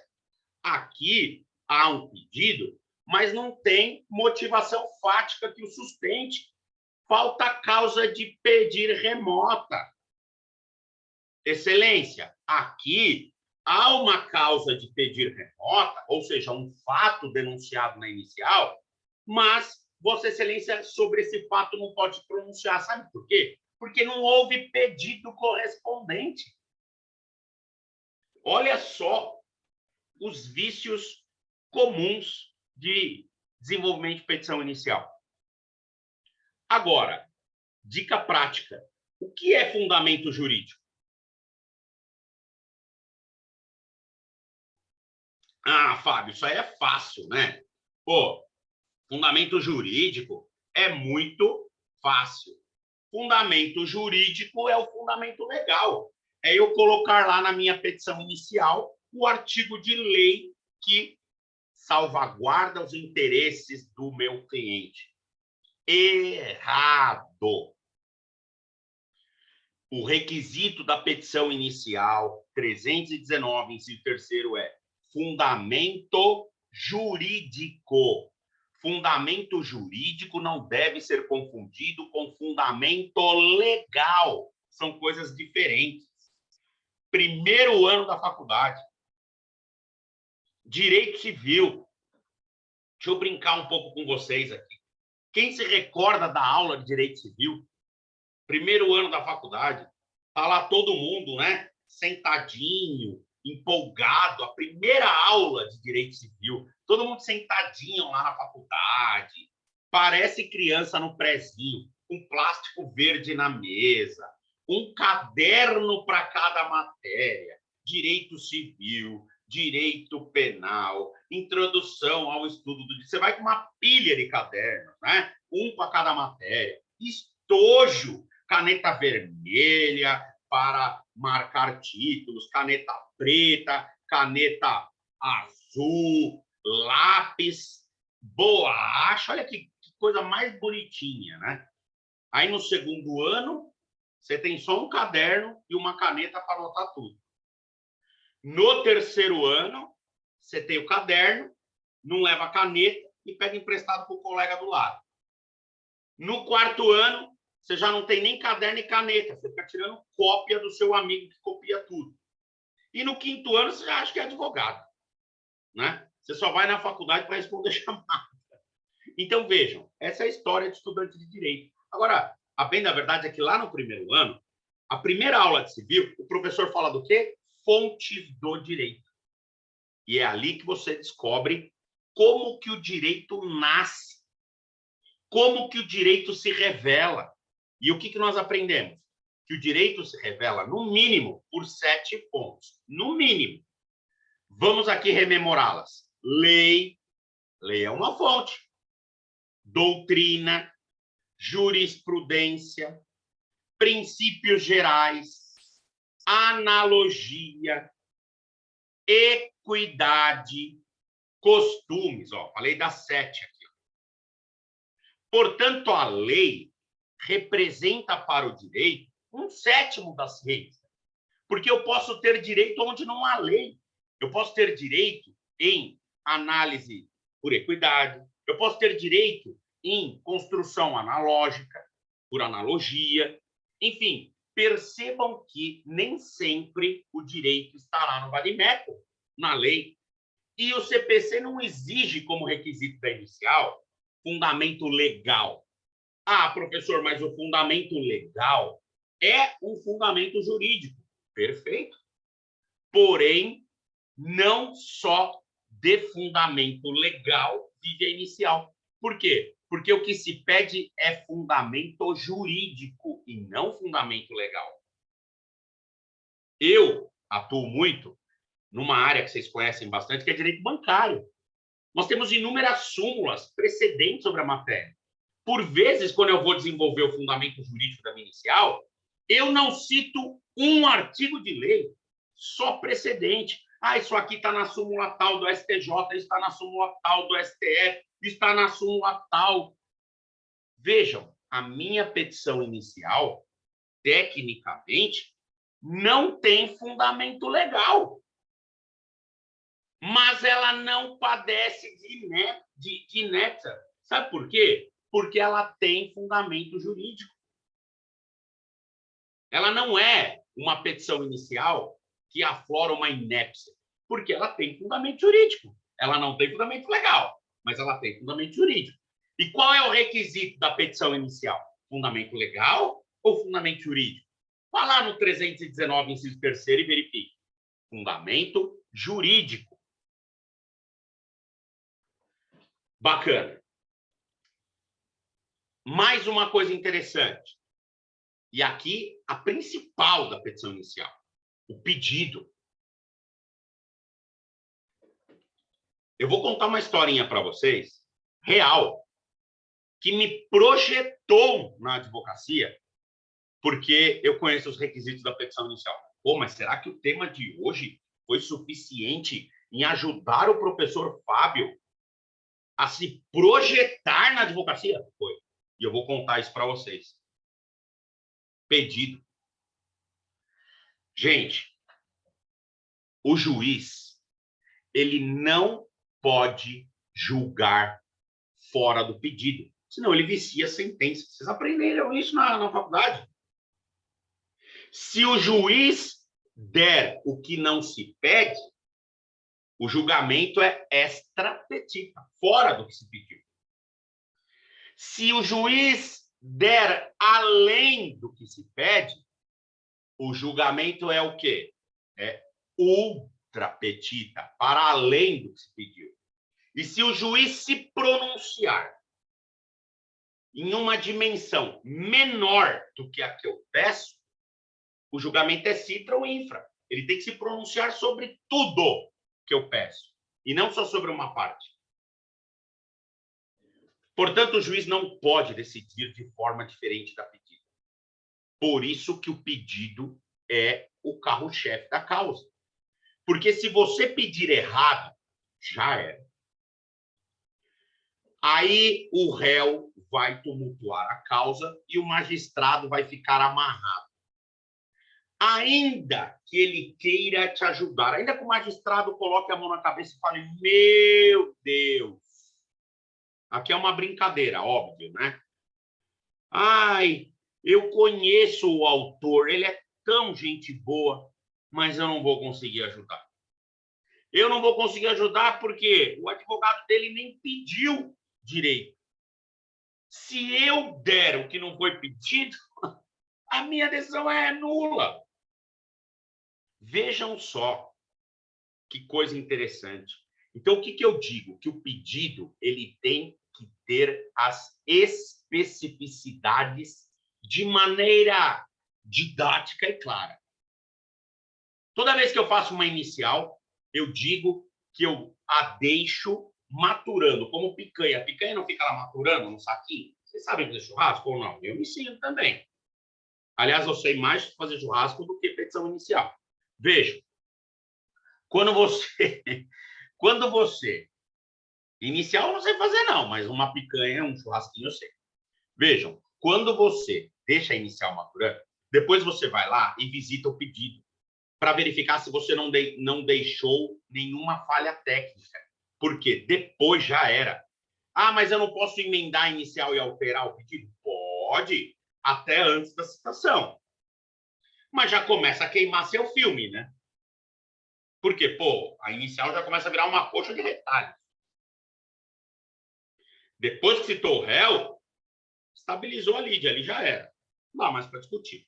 aqui há um pedido, mas não tem motivação fática que o sustente. Falta causa de pedir remota. Excelência, aqui há uma causa de pedir remota, ou seja, um fato denunciado na inicial, mas Vossa Excelência sobre esse fato não pode se pronunciar. Sabe por quê? Porque não houve pedido correspondente. Olha só os vícios comuns de desenvolvimento de petição inicial. Agora, dica prática. O que é fundamento jurídico? Ah, Fábio, isso aí é fácil, né? Pô, fundamento jurídico é muito fácil. Fundamento jurídico é o fundamento legal. É eu colocar lá na minha petição inicial o artigo de lei que salvaguarda os interesses do meu cliente. Errado. O requisito da petição inicial 319, inciso 3º, é fundamento jurídico. Fundamento jurídico não deve ser confundido com fundamento legal. São coisas diferentes. Primeiro ano da faculdade. Direito civil. Deixa eu brincar um pouco com vocês aqui. Quem se recorda da aula de direito civil? Primeiro ano da faculdade. Tá lá todo mundo, né? Sentadinho, empolgado. A primeira aula de direito civil. Todo mundo sentadinho lá na faculdade. Parece criança no prézinho, com plástico verde na mesa, um caderno para cada matéria, direito civil, direito penal, introdução ao estudo do direito. Você vai com uma pilha de cadernos, né? Um para cada matéria. Estojo, caneta vermelha para marcar títulos, caneta preta, caneta azul, lápis, borracha. Olha que coisa mais bonitinha, né? Aí no segundo ano, você tem só um caderno e uma caneta para anotar tudo. No terceiro ano, você tem o caderno, não leva caneta e pega emprestado para o colega do lado. No quarto ano, você já não tem nem caderno e caneta, você fica tirando cópia do seu amigo que copia tudo. E no quinto ano, você já acha que é advogado, né? Você só vai na faculdade para responder chamada. Então, vejam, essa é a história de estudante de direito. Agora, a bem da verdade é que lá no primeiro ano, a primeira aula de civil, o professor fala do quê? Fontes do direito. E é ali que você descobre como que o direito nasce, como que o direito se revela. E o que nós aprendemos? Que o direito se revela, no mínimo, por 7 pontos. No mínimo. Vamos aqui rememorá-las. Lei. Lei é uma fonte. Doutrina. Jurisprudência. Princípios gerais. Analogia. Equidade. Costumes. Ó, falei das 7 aqui. Portanto, a lei representa para o direito um sétimo da ciência. Porque eu posso ter direito onde não há lei. Eu posso ter direito em análise por equidade. Eu posso ter direito em construção analógica, por analogia. Enfim, percebam que nem sempre o direito estará no vade-mecum, na lei. E o CPC não exige como requisito da inicial fundamento legal. Ah, professor, mas o fundamento legal é um fundamento jurídico. Perfeito. Porém, não só de fundamento legal vive a inicial. Por quê? Porque o que se pede é fundamento jurídico e não fundamento legal. Eu atuo muito numa área que vocês conhecem bastante, que é direito bancário. Nós temos inúmeras súmulas precedentes sobre a matéria. Por vezes, quando eu vou desenvolver o fundamento jurídico da minha inicial, eu não cito um artigo de lei, só precedente. Ah, isso aqui está na súmula tal do STJ, está na súmula tal do STF, está na súmula tal. Vejam, a minha petição inicial, tecnicamente, não tem fundamento legal. Mas ela não padece de inépcia. Sabe por quê? Porque ela tem fundamento jurídico. Ela não é uma petição inicial que aflora uma inépcia, porque ela tem fundamento jurídico. Ela não tem fundamento legal, mas ela tem fundamento jurídico. E qual é o requisito da petição inicial? Fundamento legal ou fundamento jurídico? Vá lá no 319, inciso 3º, e verifique. Fundamento jurídico. Bacana. Mais uma coisa interessante. E aqui, a principal da petição inicial. O pedido. Eu vou contar uma historinha para vocês, real, que me projetou na advocacia, porque eu conheço os requisitos da petição inicial. Pô, mas será que o tema de hoje foi suficiente em ajudar o professor Fábio a se projetar na advocacia? Foi. E eu vou contar isso para vocês. Pedido. Gente, o juiz, ele não pode julgar fora do pedido, senão ele vicia a sentença. Vocês aprenderam isso na faculdade? Se o juiz der o que não se pede, o julgamento é extra petita, fora do que se pediu. Se o juiz der além do que se pede, o julgamento é o quê? É ultra petita, para além do que se pediu. E se o juiz se pronunciar em uma dimensão menor do que a que eu peço, o julgamento é citra ou infra. Ele tem que se pronunciar sobre tudo que eu peço, e não só sobre uma parte. Portanto, o juiz não pode decidir de forma diferente da pedida. Por isso que o pedido é o carro-chefe da causa. Porque se você pedir errado, já era. Aí o réu vai tumultuar a causa e o magistrado vai ficar amarrado. Ainda que ele queira te ajudar, ainda que o magistrado coloque a mão na cabeça e fale, meu Deus, aqui é uma brincadeira, óbvio, né? Ai, eu conheço o autor, ele é tão gente boa, mas eu não vou conseguir ajudar. Eu não vou conseguir ajudar porque o advogado dele nem pediu direito. Se eu der o que não foi pedido, a minha decisão é nula. Vejam só que coisa interessante. Então, o que eu digo? Que o pedido ele tem que ter as especificidades de maneira didática e clara. Toda vez que eu faço uma inicial, eu digo que eu a deixo maturando, como picanha. A picanha não fica lá maturando no saquinho? Vocês sabem fazer churrasco ou não? Eu me ensino também. Aliás, eu sei mais fazer churrasco do que petição inicial. Veja, quando você inicial eu não sei fazer não, mas uma picanha, um churrasquinho eu sei. Vejam, quando você deixa a inicial maturando, depois você vai lá e visita o pedido. para verificar se você não deixou nenhuma falha técnica. Porque depois já era. Ah, mas eu não posso emendar a inicial e alterar o pedido? Pode, até antes da citação. Mas já começa a queimar seu filme, né? Porque, pô, a inicial já começa a virar uma coxa de retalho. Depois que citou o réu, estabilizou a lide, ali já era. Não dá mais para discutir.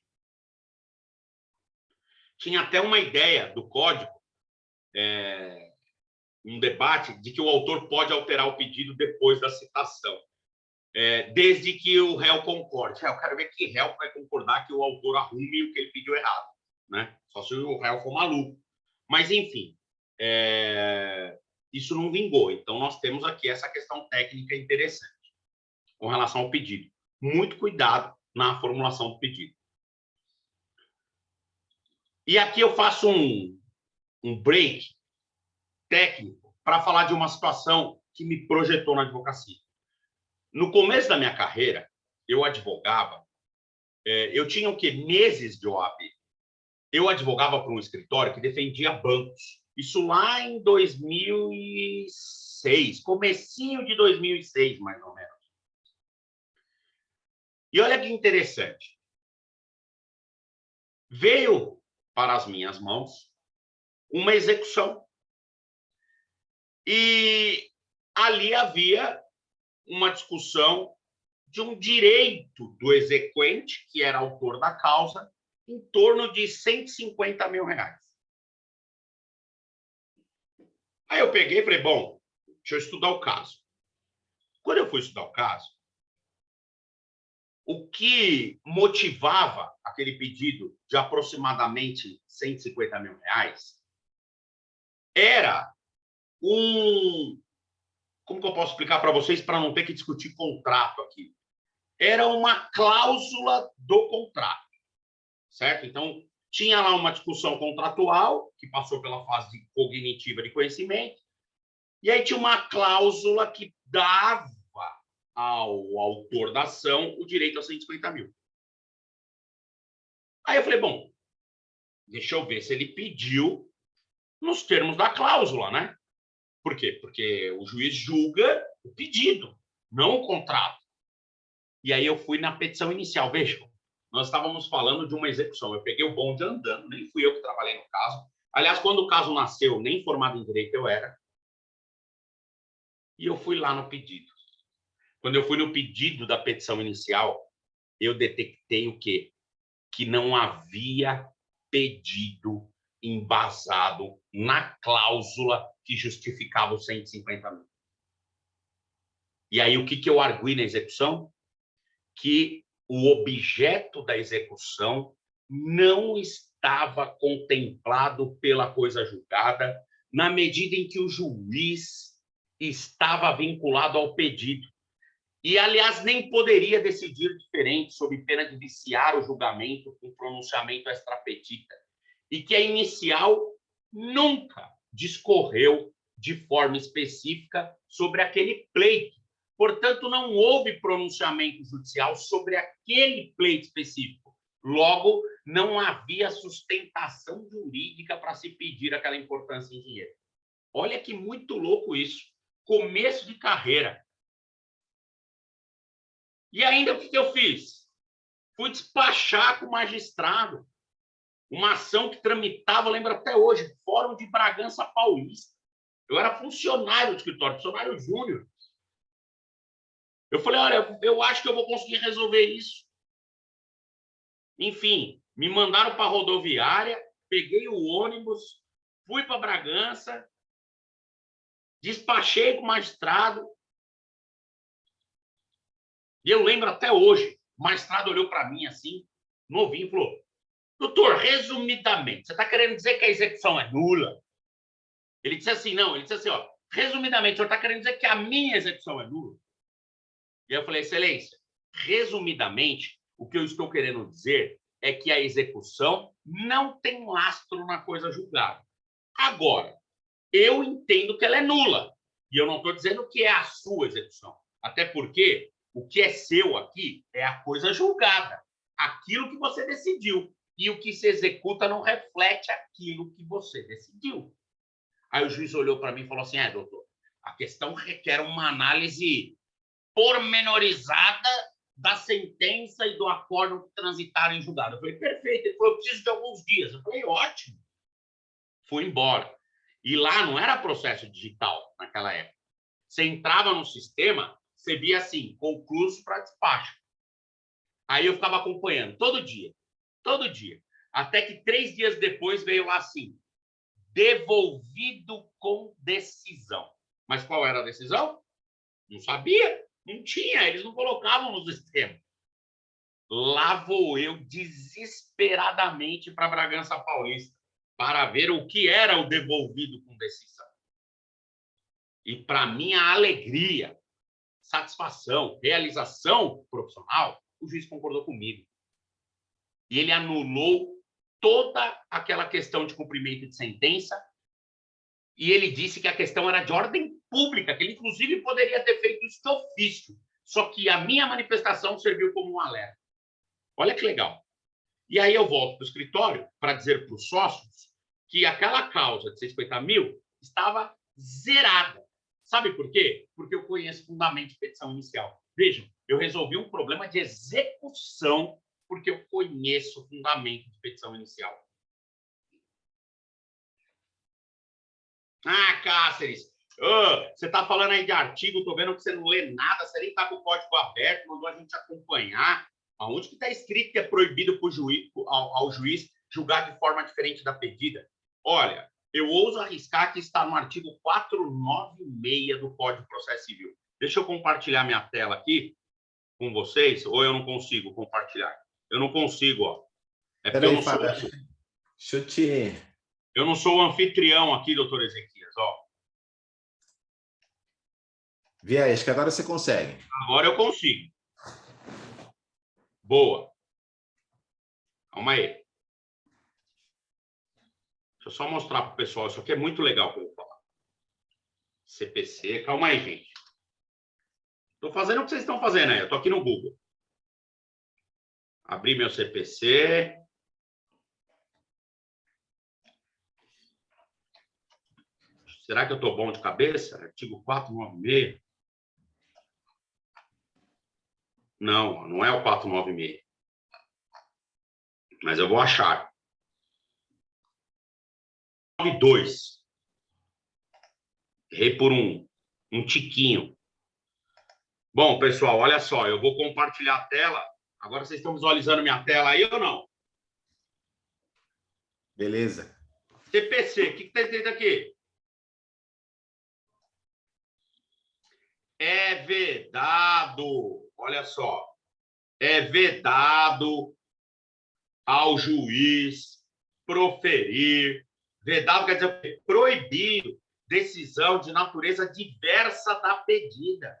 Tinha até uma ideia do código, um debate de que o autor pode alterar o pedido depois da citação, desde que o réu concorde. Eu quero ver que réu vai concordar que o autor arrume o que ele pediu errado, né? Só se o réu for maluco. Mas, enfim, isso não vingou. Então, nós temos aqui essa questão técnica interessante com relação ao pedido. Muito cuidado na formulação do pedido. E aqui eu faço um break técnico para falar de uma situação que me projetou na advocacia. No começo da minha carreira, eu advogava, eu tinha o quê? Meses de OAB. Eu advogava para um escritório que defendia bancos. Isso lá em 2006, comecinho de 2006, mais ou menos. E olha que interessante. Veio para as minhas mãos uma execução. E ali havia uma discussão de um direito do exequente, que era autor da causa, em torno de R$150 mil. Aí eu peguei e falei, bom, deixa eu estudar o caso. Quando eu fui estudar o caso, o que motivava aquele pedido de aproximadamente R$150 mil era como que eu posso explicar para vocês para não ter que discutir contrato aqui? Era uma cláusula do contrato, certo? Então, tinha lá uma discussão contratual, que passou pela fase cognitiva de conhecimento, e aí tinha uma cláusula que dava ao autor da ação o direito a 150 mil. Aí eu falei, bom, deixa eu ver se ele pediu nos termos da cláusula, né? Por quê? Porque o juiz julga o pedido, não o contrato. E aí eu fui na petição inicial. Vejam, nós estávamos falando de uma execução. Eu peguei o bonde andando, nem fui eu que trabalhei no caso. Aliás, quando o caso nasceu, nem formado em direito eu era. E eu fui lá no pedido. Quando eu fui no pedido da petição inicial, eu detectei o quê? Que não havia pedido embasado na cláusula que justificava os 150 mil. E aí, o que eu arguí na execução? Que o objeto da execução não estava contemplado pela coisa julgada, na medida em que o juiz estava vinculado ao pedido. E, aliás, nem poderia decidir diferente, sob pena de viciar o julgamento com pronunciamento extrapetita. E que a inicial nunca discorreu de forma específica sobre aquele pleito. Portanto, não houve pronunciamento judicial sobre aquele pleito específico. Logo, não havia sustentação jurídica para se pedir aquela importância em dinheiro. Olha que muito louco isso. Começo de carreira. E ainda o que eu fiz? Fui despachar com o magistrado uma ação que tramitava, lembro até hoje, Fórum de Bragança Paulista. Eu era funcionário do escritório, funcionário júnior. Eu falei, olha, eu acho que eu vou conseguir resolver isso. Enfim, me mandaram para a rodoviária, peguei o ônibus, fui para Bragança, despachei com o magistrado. E eu lembro até hoje, o magistrado olhou para mim assim, novinho, e falou, doutor, resumidamente, você está querendo dizer que a execução é nula? Ele disse assim, não, ele disse assim, ó, resumidamente, o senhor está querendo dizer que a minha execução é nula? E eu falei, excelência, resumidamente, o que eu estou querendo dizer é que a execução não tem lastro na coisa julgada. Agora, eu entendo que ela é nula, e eu não estou dizendo que é a sua execução, até porque o que é seu aqui é a coisa julgada, aquilo que você decidiu. e o que se executa não reflete aquilo que você decidiu. Aí o juiz olhou para mim e falou assim, doutor, a questão requer uma análise pormenorizada da sentença e do acordo que transitaram em julgado. Eu falei, perfeito. Ele falou, eu preciso de alguns dias. Eu falei, ótimo. Fui embora. E lá não era processo digital naquela época. Você entrava no sistema, você via assim, concluso para despacho. Aí eu ficava acompanhando todo dia. Até que 3 dias depois veio lá assim, devolvido com decisão. Mas qual era a decisão? Não sabia, não tinha, eles não colocavam no sistema. Lá vou eu desesperadamente para Bragança Paulista para ver o que era o devolvido com decisão. E para minha alegria, satisfação, realização profissional, o juiz concordou comigo. E ele anulou toda aquela questão de cumprimento de sentença e ele disse que a questão era de ordem pública, que ele, inclusive, poderia ter feito isso de ofício. Só que a minha manifestação serviu como um alerta. Olha que legal. E aí eu volto para o escritório para dizer para os sócios que aquela causa de 150 mil estava zerada. Sabe por quê? Porque eu conheço fundamento de petição inicial. Vejam, eu resolvi um problema de execução porque eu conheço o fundamento de petição inicial. Ah, Cáceres, você está falando aí de artigo, estou vendo que você não lê nada, você nem está com o código aberto, mandou a gente acompanhar. Aonde que está escrito que é proibido ao juiz julgar de forma diferente da pedida? Olha, eu ouso arriscar que está no artigo 496 do Código de Processo Civil. Deixa eu compartilhar minha tela aqui com vocês, ou eu não consigo compartilhar? Eu não consigo, ó. É porque eu não sou... Deixa eu te... Eu não sou o anfitrião aqui, doutor Ezequias, ó. Vê aí, acho que agora você consegue. Agora eu consigo. Boa. Calma aí. Deixa eu só mostrar para o pessoal. Isso aqui é muito legal que eu vou falar. CPC. Calma aí, gente. Estou fazendo o que vocês estão fazendo aí. Eu estou aqui no Google. Abri meu CPC. Será que eu estou bom de cabeça? Artigo 496. Não, não é o 496. Mas eu vou achar. 92. Errei por um tiquinho. Bom, pessoal, olha só. Eu vou compartilhar a tela. Agora vocês estão visualizando minha tela aí ou não? Beleza. CPC, o que está escrito aqui? É vedado, olha só, é vedado ao juiz proferir, vedado quer dizer proibido, decisão de natureza diversa da pedida,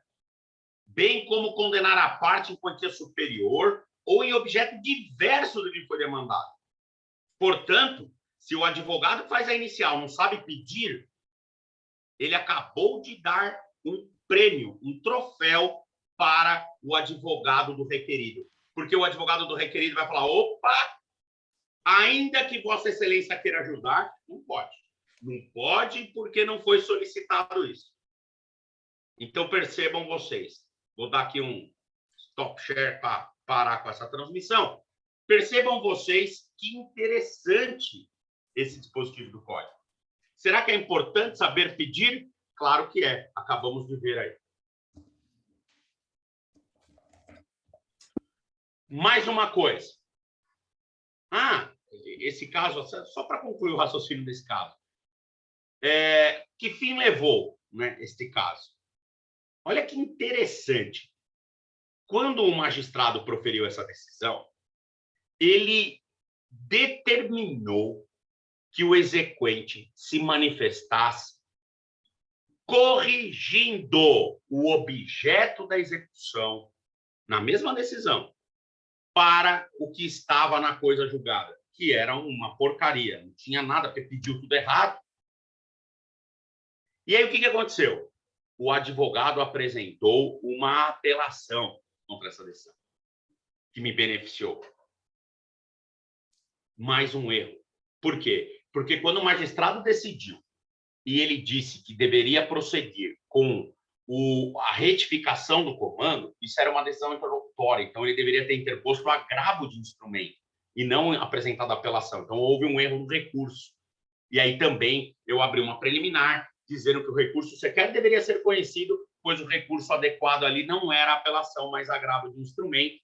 bem como condenar a parte em quantia superior ou em objeto diverso do que foi demandado. Portanto, se o advogado que faz a inicial não sabe pedir, ele acabou de dar um prêmio, um troféu para o advogado do requerido. Porque o advogado do requerido vai falar, opa, ainda que Vossa Excelência queira ajudar, não pode. Não pode porque não foi solicitado isso. Então, percebam vocês. Vou dar aqui um stop share para parar com essa transmissão. Percebam vocês que interessante esse dispositivo do código. Será que é importante saber pedir? Claro que é. Acabamos de ver aí. Mais uma coisa. Esse caso, só para concluir o raciocínio desse caso. Que fim levou, né, este caso? Olha que interessante. Quando o magistrado proferiu essa decisão, ele determinou que o exequente se manifestasse corrigindo o objeto da execução, na mesma decisão, para o que estava na coisa julgada, que era uma porcaria, não tinha nada, porque pediu tudo errado. E aí o que aconteceu? O advogado apresentou uma apelação contra essa decisão, que me beneficiou. mais um erro. Por quê? Porque quando o magistrado decidiu e ele disse que deveria prosseguir com a retificação do comando, isso era uma decisão interlocutória, então ele deveria ter interposto o agravo de instrumento e não apresentado a apelação. Então houve um erro no recurso. E aí também eu abri uma preliminar dizendo que o recurso sequer deveria ser conhecido, pois o recurso adequado ali não era apelação, mas agravo de instrumento,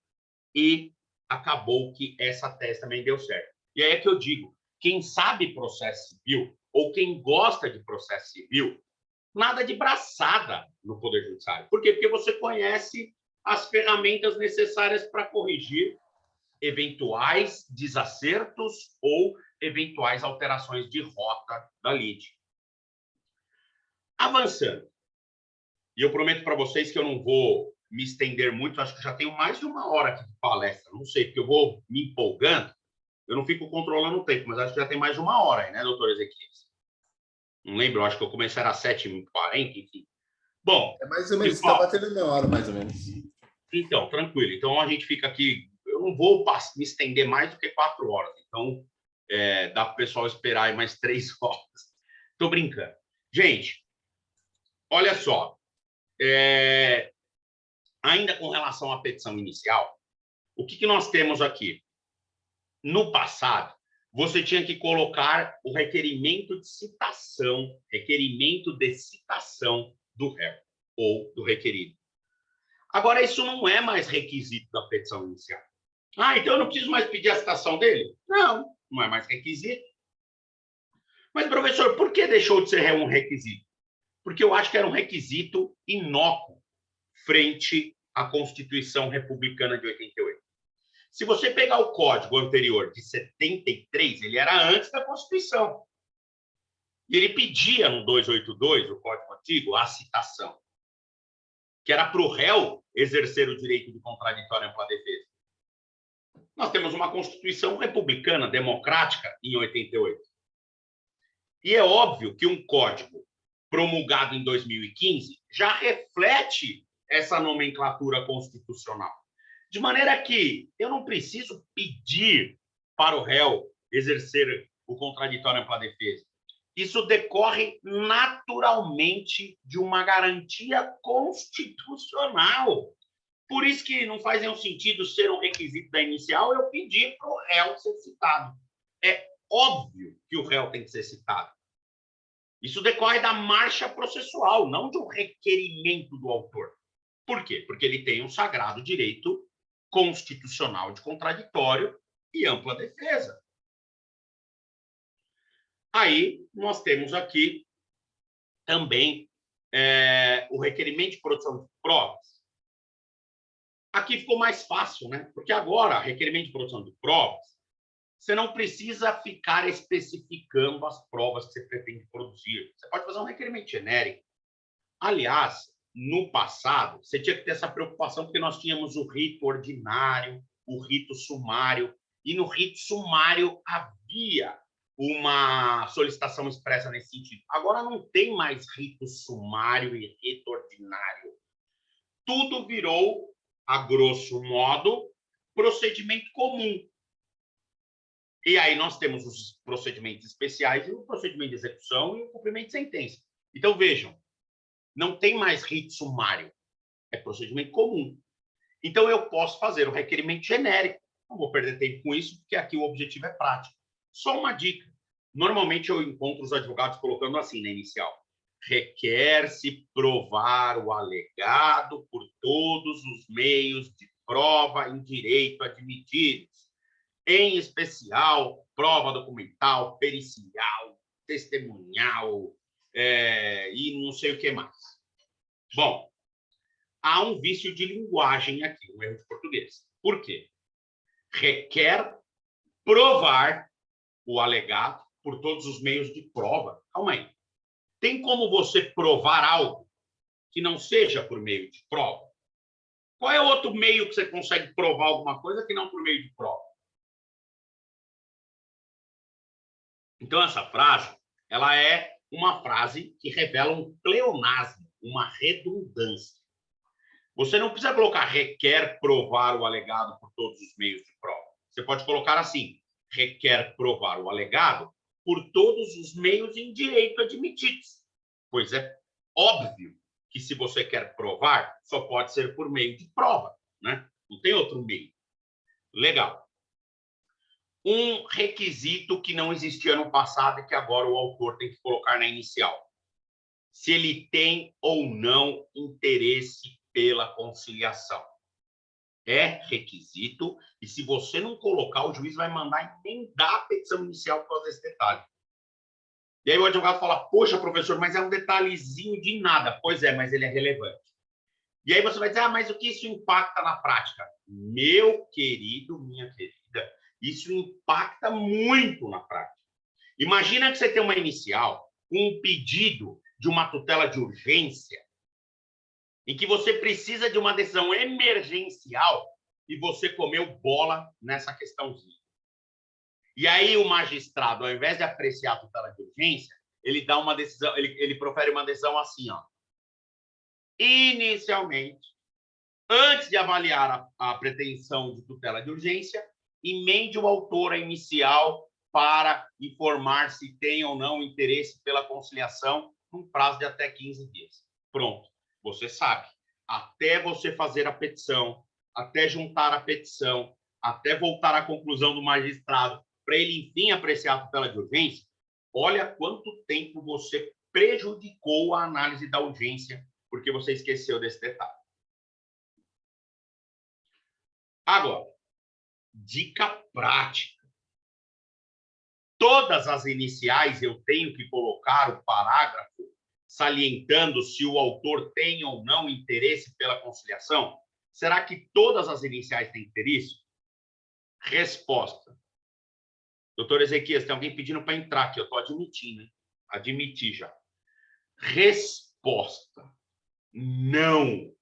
e acabou que essa tese também deu certo. E aí é que eu digo, quem sabe processo civil ou quem gosta de processo civil, nada de braçada no Poder Judiciário. Por quê? Porque você conhece as ferramentas necessárias para corrigir eventuais desacertos ou eventuais alterações de rota da lide. Avançando, e eu prometo para vocês que eu não vou me estender muito, acho que já tenho mais de uma hora aqui de palestra, não sei, porque eu vou me empolgando, eu não fico controlando o tempo, mas acho que já tem mais de uma hora aí, né, doutor Ezequias? Não lembro, acho que eu comecei às 7h40, enfim. Bom, É mais ou menos, está batendo uma hora, mais ou menos. Então, tranquilo. Então, a gente fica aqui, eu não vou me estender mais do que 4 horas, então dá para o pessoal esperar aí mais 3 horas. Estou brincando. Gente, olha só, ainda com relação à petição inicial, o que nós temos aqui? No passado, você tinha que colocar o requerimento de citação do réu ou do requerido. Agora, isso não é mais requisito da petição inicial. Ah, então eu não preciso mais pedir a citação dele? Não, não é mais requisito. Mas, professor, por que deixou de ser um requisito? Porque eu acho que era um requisito inócuo frente à Constituição Republicana de 88. Se você pegar o código anterior de 73, ele era antes da Constituição. E ele pedia no 282, o código antigo, a citação, que era para o réu exercer o direito de contraditório ampla defesa. Nós temos uma Constituição republicana, democrática, em 88. E é óbvio que um código promulgado em 2015 já reflete essa nomenclatura constitucional. De maneira que eu não preciso pedir para o réu exercer o contraditório ampla defesa. Isso decorre naturalmente de uma garantia constitucional. Por isso que não faz nenhum sentido ser um requisito da inicial eu pedir para o réu ser citado. É óbvio que o réu tem que ser citado. Isso decorre da marcha processual, não de um requerimento do autor. Por quê? Porque ele tem um sagrado direito constitucional de contraditório e ampla defesa. Aí nós temos aqui também o requerimento de produção de provas. Aqui ficou mais fácil, né? Porque agora, requerimento de produção de provas, você não precisa ficar especificando as provas que você pretende produzir. Você pode fazer um requerimento genérico. Aliás, no passado, você tinha que ter essa preocupação porque nós tínhamos o rito ordinário, o rito sumário, e no rito sumário havia uma solicitação expressa nesse sentido. Agora não tem mais rito sumário e rito ordinário. Tudo virou, a grosso modo, procedimento comum. E aí nós temos os procedimentos especiais, o procedimento de execução e o cumprimento de sentença. Então, vejam, não tem mais rito sumário, é procedimento comum. Então, eu posso fazer o requerimento genérico. Não vou perder tempo com isso, porque aqui o objetivo é prático. Só uma dica. Normalmente, eu encontro os advogados colocando assim na inicial. Requer-se provar o alegado por todos os meios de prova em direito admitidos, em especial prova documental, pericial, testemunhal e não sei o que mais. Bom, há um vício de linguagem aqui, um erro de português. Por quê? Requer provar o alegado por todos os meios de prova. Calma aí. Tem como você provar algo que não seja por meio de prova? Qual é o outro meio que você consegue provar alguma coisa que não por meio de prova? Então, essa frase, ela é uma frase que revela um pleonasmo, uma redundância. Você não precisa colocar requer provar o alegado por todos os meios de prova. Você pode colocar assim, requer provar o alegado por todos os meios em direito admitidos. Pois é óbvio que se você quer provar, só pode ser por meio de prova, né? Não tem outro meio. Legal. Um requisito que não existia no passado e que agora o autor tem que colocar na inicial. Se ele tem ou não interesse pela conciliação. É requisito, e se você não colocar, o juiz vai mandar emendar a petição inicial por causa desse detalhe. E aí o advogado fala, poxa, professor, mas é um detalhezinho de nada. Pois é, mas ele é relevante. E aí você vai dizer, ah, mas o que isso impacta na prática? Meu querido, minha querida, isso impacta muito na prática. Imagina que você tem uma inicial com um pedido de uma tutela de urgência em que você precisa de uma decisão emergencial e você comeu bola nessa questãozinha. E aí o magistrado, ao invés de apreciar a tutela de urgência, ele dá uma decisão, ele profere uma decisão assim, ó. Inicialmente, antes de avaliar a pretensão de tutela de urgência, emende o autor a inicial para informar se tem ou não interesse pela conciliação num prazo de até 15 dias. Pronto, você sabe. Até você fazer a petição, até juntar a petição, até voltar à conclusão do magistrado, para ele, enfim, apreciar a tutela de urgência, olha quanto tempo você prejudicou a análise da urgência, porque você esqueceu desse detalhe. Agora, dica prática. Todas as iniciais eu tenho que colocar o parágrafo salientando se o autor tem ou não interesse pela conciliação? Será que todas as iniciais têm que ter isso? Resposta. Doutor Ezequias, tem alguém pedindo para entrar aqui, eu estou admitindo, hein? Admiti já. Resposta. Não.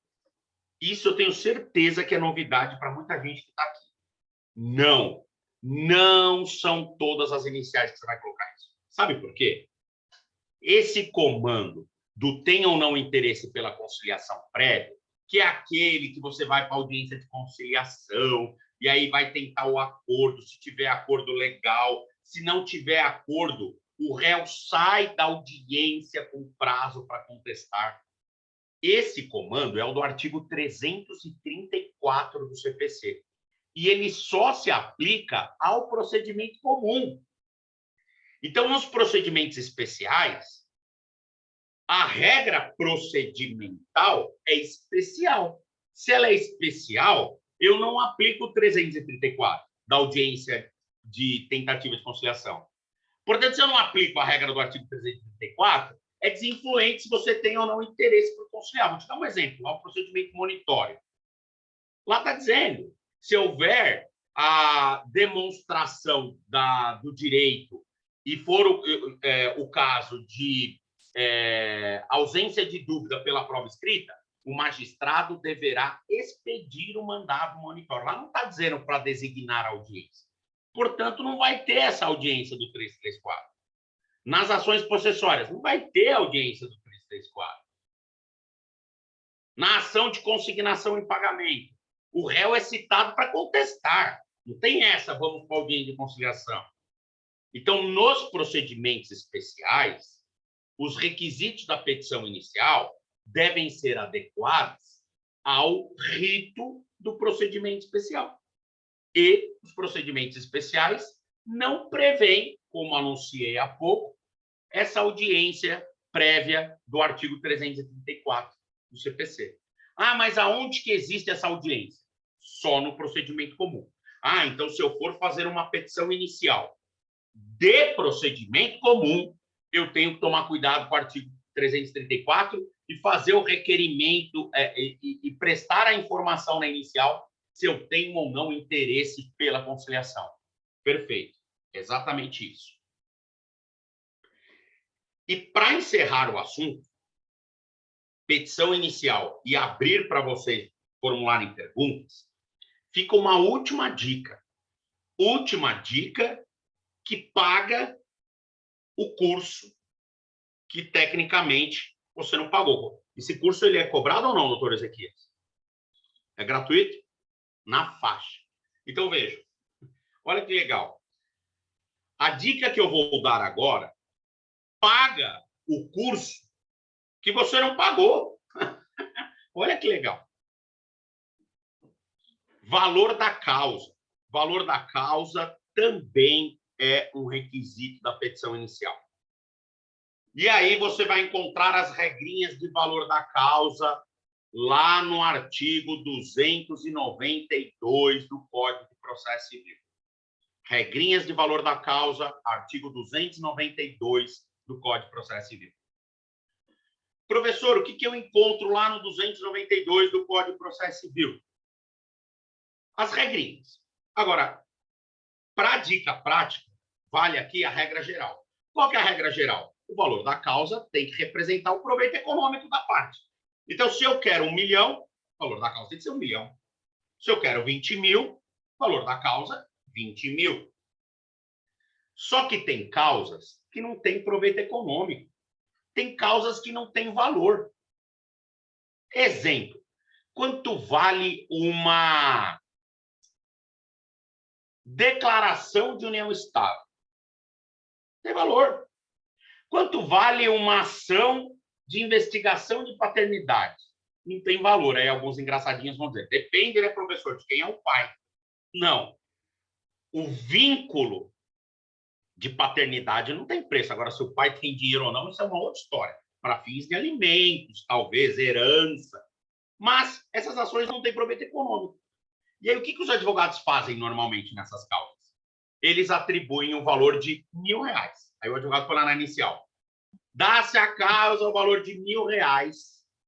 Isso eu tenho certeza que é novidade para muita gente que está aqui. Não. Não são todas as iniciais que você vai colocar isso. Sabe por quê? Esse comando do tem ou não interesse pela conciliação prévia, que é aquele que você vai para a audiência de conciliação e aí vai tentar o acordo, se tiver acordo legal, se não tiver acordo, o réu sai da audiência com prazo para contestar. Esse comando é o do artigo 334 do CPC. E ele só se aplica ao procedimento comum. Então, nos procedimentos especiais, a regra procedimental é especial. Se ela é especial, eu não aplico o 334 da audiência de tentativa de conciliação. Portanto, se eu não aplico a regra do artigo 334, é desinfluente se você tem ou não interesse por conciliar. Vou te dar um exemplo, lá o procedimento monitório. Lá está dizendo, se houver a demonstração do direito e for o caso de ausência de dúvida pela prova escrita, o magistrado deverá expedir o mandado monitório. Lá não está dizendo para designar a audiência. Portanto, não vai ter essa audiência do 334. Nas ações possessórias, não vai ter audiência do 334. Na ação de consignação em pagamento, o réu é citado para contestar. Não tem essa, vamos para a audiência de conciliação. Então, nos procedimentos especiais, os requisitos da petição inicial devem ser adequados ao rito do procedimento especial. E os procedimentos especiais não prevêem, como anunciei há pouco, essa audiência prévia do artigo 334 do CPC. Ah, mas aonde que existe essa audiência? Só no procedimento comum. Ah, então se eu for fazer uma petição inicial de procedimento comum, eu tenho que tomar cuidado com o artigo 334 e fazer o requerimento e prestar a informação na inicial se eu tenho ou não interesse pela conciliação. Perfeito. Exatamente isso. E para encerrar o assunto, petição inicial e abrir para vocês formularem perguntas, fica uma última dica. Última dica que paga o curso que, tecnicamente, você não pagou. Esse curso ele é cobrado ou não, doutor Ezequias? É gratuito? Na faixa. Então, veja. Olha que legal. A dica que eu vou dar agora, paga o curso que você não pagou. Olha que legal. Valor da causa. Valor da causa também é um requisito da petição inicial. E aí você vai encontrar as regrinhas de valor da causa lá no artigo 292 do Código de Processo Civil. Regrinhas de valor da causa, artigo 292 do Código de Processo Civil. Professor, o que eu encontro lá no 292 do Código de Processo Civil? As regrinhas. Agora, para a dica prática, vale aqui a regra geral. Qual que é a regra geral? O valor da causa tem que representar o proveito econômico da parte. Então, se eu quero 1 milhão, o valor da causa tem que ser 1 milhão. Se eu quero 20 mil, o valor da causa, 20 mil. Só que tem causas que não têm proveito econômico. Tem causas que não têm valor. Exemplo, quanto vale uma declaração de união estável? Tem valor. Quanto vale uma ação de investigação de paternidade? Não tem valor. Aí alguns engraçadinhos vão dizer, depende, né, professor, de quem é o pai. Não. O vínculo de paternidade não tem preço. Agora, se o pai tem dinheiro ou não, isso é uma outra história. Para fins de alimentos, talvez, herança. Mas essas ações não têm proveito econômico. E aí, o que os advogados fazem normalmente nessas causas? Eles atribuem o valor de R$1.000. Aí o advogado foi lá na inicial. Dá-se a causa o valor de R$1.000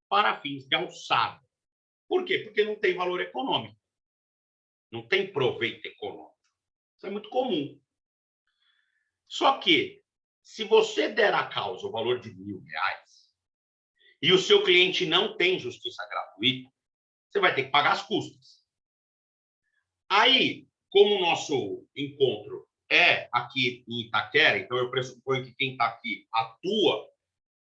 para fins de alçada. Por quê? Porque não tem valor econômico. Não tem proveito econômico. Isso é muito comum. Só que, se você der à causa o valor de R$1.000 e o seu cliente não tem justiça gratuita, você vai ter que pagar as custas. Aí, como o nosso encontro é aqui em Itaquera, então eu pressuponho que quem está aqui atua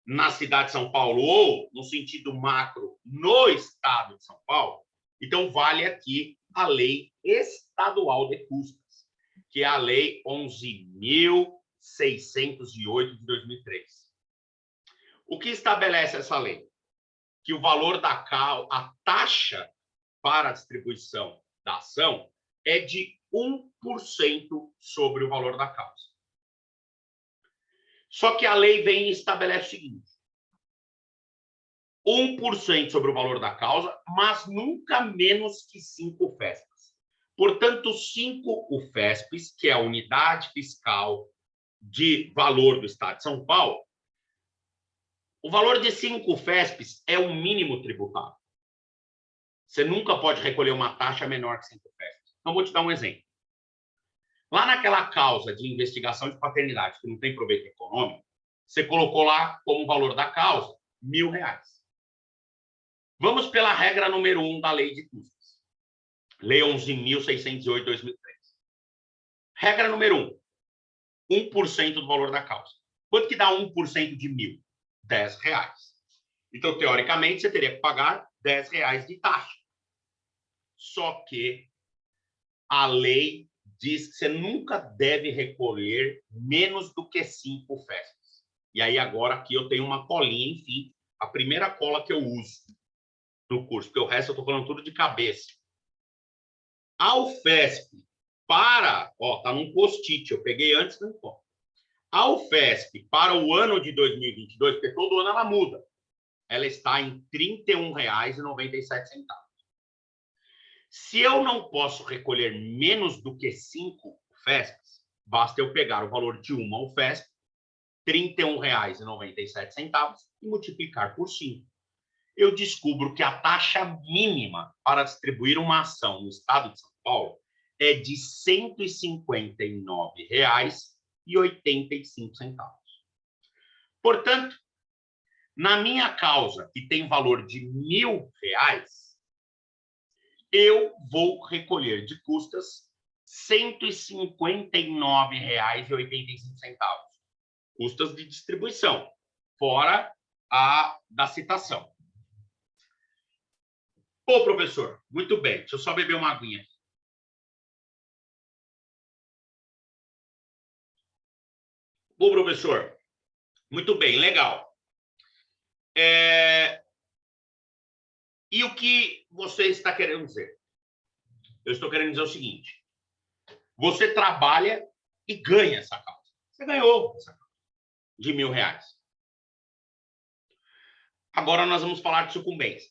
na cidade de São Paulo ou, no sentido macro, no estado de São Paulo, então vale aqui a Lei Estadual de Custas, que é a Lei 11.608 de 2003. O que estabelece essa lei? Que o valor da causa, a taxa para a distribuição da ação é de 1% sobre o valor da causa. Só que a lei vem e estabelece o seguinte: 1% sobre o valor da causa, mas nunca menos que 5 UFESPs. Portanto, 5 UFESPs, que é a unidade fiscal de valor do Estado de São Paulo, o valor de 5 UFESPs é o mínimo tributável. Você nunca pode recolher uma taxa menor que 5 UFESPs. Então, vou te dar um exemplo. Lá naquela causa de investigação de paternidade, que não tem proveito econômico, você colocou lá como valor da causa R$1.000. Vamos pela regra número 1 da Lei de Custas. Lei 11.608 de 2003. Regra número 1. 1% do valor da causa. Quanto que dá 1% de 1.000? R$10. Então, teoricamente, você teria que pagar R$10 de taxa. Só que a lei diz que você nunca deve recolher menos do que 5 UFESPs. E aí, agora, aqui eu tenho uma colinha, enfim, a primeira cola que eu uso no curso, porque o resto eu estou falando tudo de cabeça. A UFESP para... Ó, tá num post-it, eu peguei antes do encontro. A UFESP para o ano de 2022, porque todo ano ela muda, ela está em R$31,97. Se eu não posso recolher menos do que 5 UFESPs, basta eu pegar o valor de uma UFESP, R$31,97, e multiplicar por 5. Eu descubro que a taxa mínima para distribuir uma ação no estado de São Paulo é de R$159,85. Portanto, na minha causa, que tem valor de R$1.000, eu vou recolher de custas R$159,85. Custas de distribuição, fora a da citação. Ô, professor, muito bem. Deixa eu só beber uma aguinha. Bom, professor, muito bem, legal. E o que você está querendo dizer? Eu estou querendo dizer o seguinte: você trabalha e ganha essa causa. Você ganhou essa causa de R$1.000. Agora nós vamos falar de sucumbência.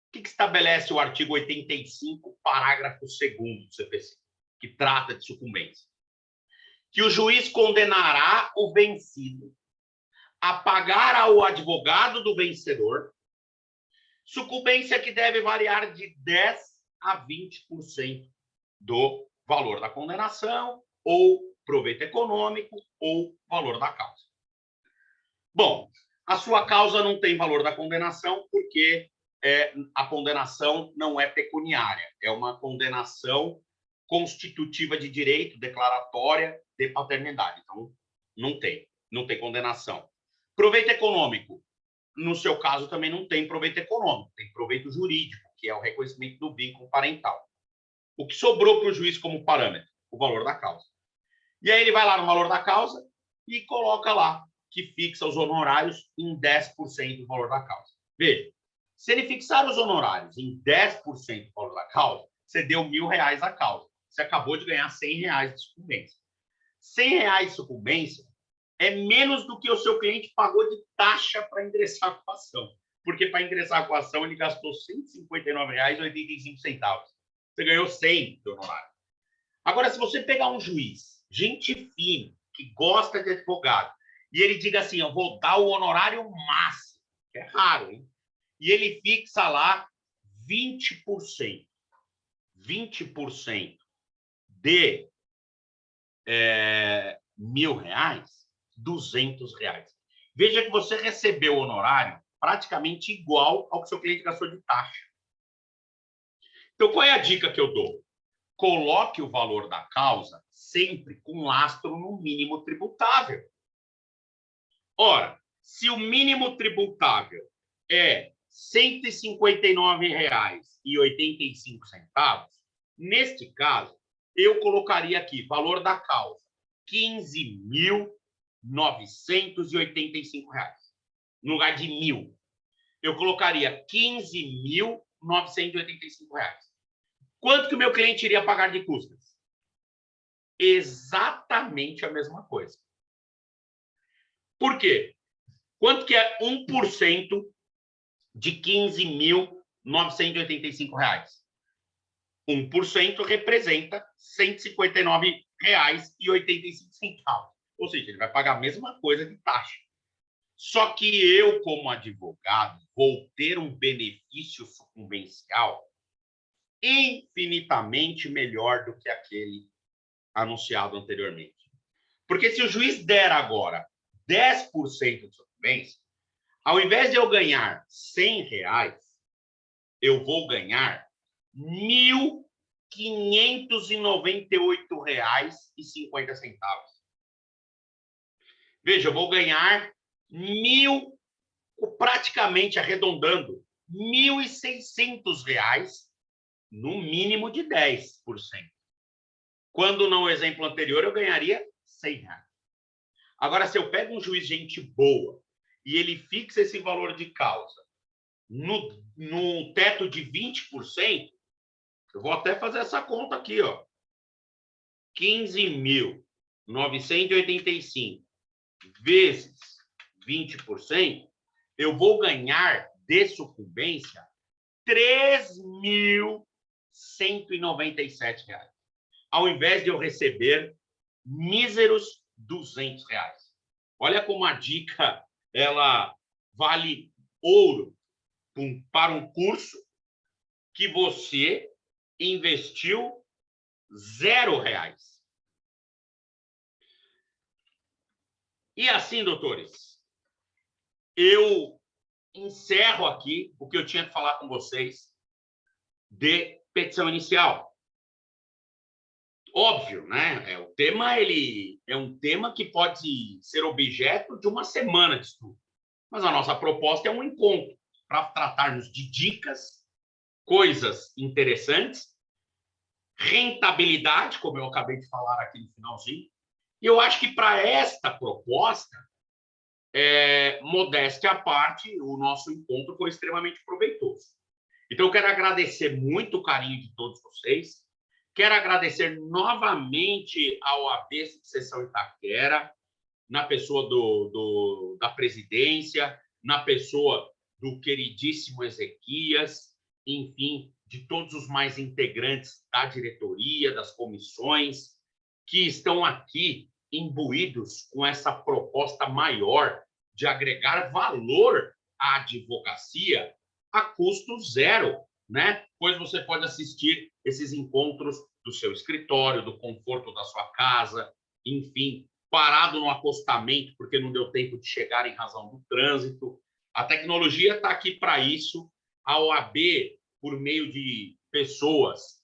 O que estabelece o artigo 85, parágrafo 2º do CPC, que trata de sucumbência? Que o juiz condenará o vencido a pagar ao advogado do vencedor sucumbência que deve variar de 10% a 20% do valor da condenação, ou proveito econômico, ou valor da causa. Bom, a sua causa não tem valor da condenação porque a condenação não é pecuniária, é uma condenação constitutiva de direito, declaratória de paternidade. Então, não tem condenação. Proveito econômico, no seu caso, também não tem proveito econômico, tem proveito jurídico, que é o reconhecimento do vínculo parental. O que sobrou para o juiz como parâmetro? O valor da causa. E aí ele vai lá no valor da causa e coloca lá que fixa os honorários em 10% do valor da causa. Veja, se ele fixar os honorários em 10% do valor da causa, você deu R$1.000 à causa. Você acabou de ganhar R$100 de sucumbência. R$100 de sucumbência é menos do que o seu cliente pagou de taxa para ingressar com a ação. Porque para ingressar com a ação ele gastou R$159,85. Você ganhou 100 de honorário. Agora, se você pegar um juiz, gente fina, que gosta de advogado, e ele diga assim, eu vou dar o honorário máximo, que é raro, hein? E ele fixa lá 20%. 20% de R$1.000, R$200. Veja que você recebeu o honorário praticamente igual ao que seu cliente gastou de taxa. Então, qual é a dica que eu dou? Coloque o valor da causa sempre com lastro no mínimo tributável. Ora, se o mínimo tributável é R$159,85, neste caso, eu colocaria aqui, valor da causa, R$15.985. No lugar de 1.000, eu colocaria R$15.985. Quanto que o meu cliente iria pagar de custas? Exatamente a mesma coisa. Por quê? Quanto que é 1% de R$15.985? 1% representa R$159,85. Ou seja, ele vai pagar a mesma coisa de taxa. Só que eu, como advogado, vou ter um benefício sucumbencial infinitamente melhor do que aquele anunciado anteriormente. Porque se o juiz der agora 10% de sucumbência, ao invés de eu ganhar R$100, eu vou ganhar R$1.598,50. Veja, eu vou ganhar praticamente arredondando, R$1.600, no mínimo de 10%. Quando no exemplo anterior eu ganharia R$100. Agora, se eu pego um juiz gente boa e ele fixa esse valor de causa no teto de 20%, eu vou até fazer essa conta aqui, ó. 15.985 vezes 20%, eu vou ganhar de sucumbência R$3.197, ao invés de eu receber míseros R$200. Olha como a dica ela vale ouro para um curso que você investiu R$0. E assim, doutores, eu encerro aqui o que eu tinha que falar com vocês de petição inicial. Óbvio, né? O tema ele é um tema que pode ser objeto de uma semana de estudo. Mas a nossa proposta é um encontro para tratarmos de dicas, coisas interessantes, rentabilidade, como eu acabei de falar aqui no finalzinho, E eu acho que para esta proposta, modéstia à parte, o nosso encontro foi extremamente proveitoso. Então, eu quero agradecer muito o carinho de todos vocês. Quero agradecer novamente ao OAB Subseção Itaquera, na pessoa da presidência, na pessoa do queridíssimo Ezequias, enfim, de todos os mais integrantes da diretoria, das comissões, que estão aqui imbuídos com essa proposta maior de agregar valor à advocacia a custo zero, né? Pois você pode assistir esses encontros do seu escritório, do conforto da sua casa, enfim, parado no acostamento porque não deu tempo de chegar em razão do trânsito. A tecnologia está aqui para isso. A OAB, por meio de pessoas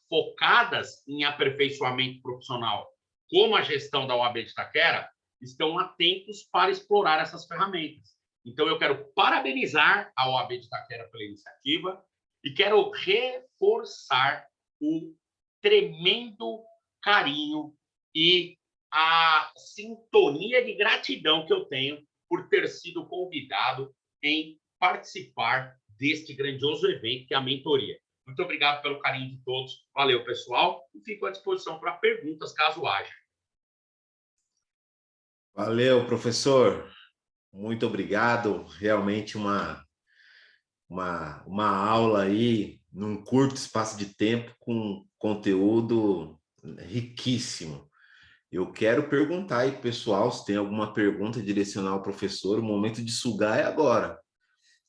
focadas em aperfeiçoamento profissional, como a gestão da OAB de Itaquera, estão atentos para explorar essas ferramentas. Então, eu quero parabenizar a OAB de Itaquera pela iniciativa e quero reforçar o tremendo carinho e a sintonia de gratidão que eu tenho por ter sido convidado em participar deste grandioso evento que é a mentoria. Muito obrigado pelo carinho de todos. Valeu, pessoal. E fico à disposição para perguntas, caso haja. Valeu, professor. Muito obrigado. Realmente uma aula aí num curto espaço de tempo com conteúdo riquíssimo. Eu quero perguntar aí, pessoal, se tem alguma pergunta direcional ao professor. O momento de sugar é agora.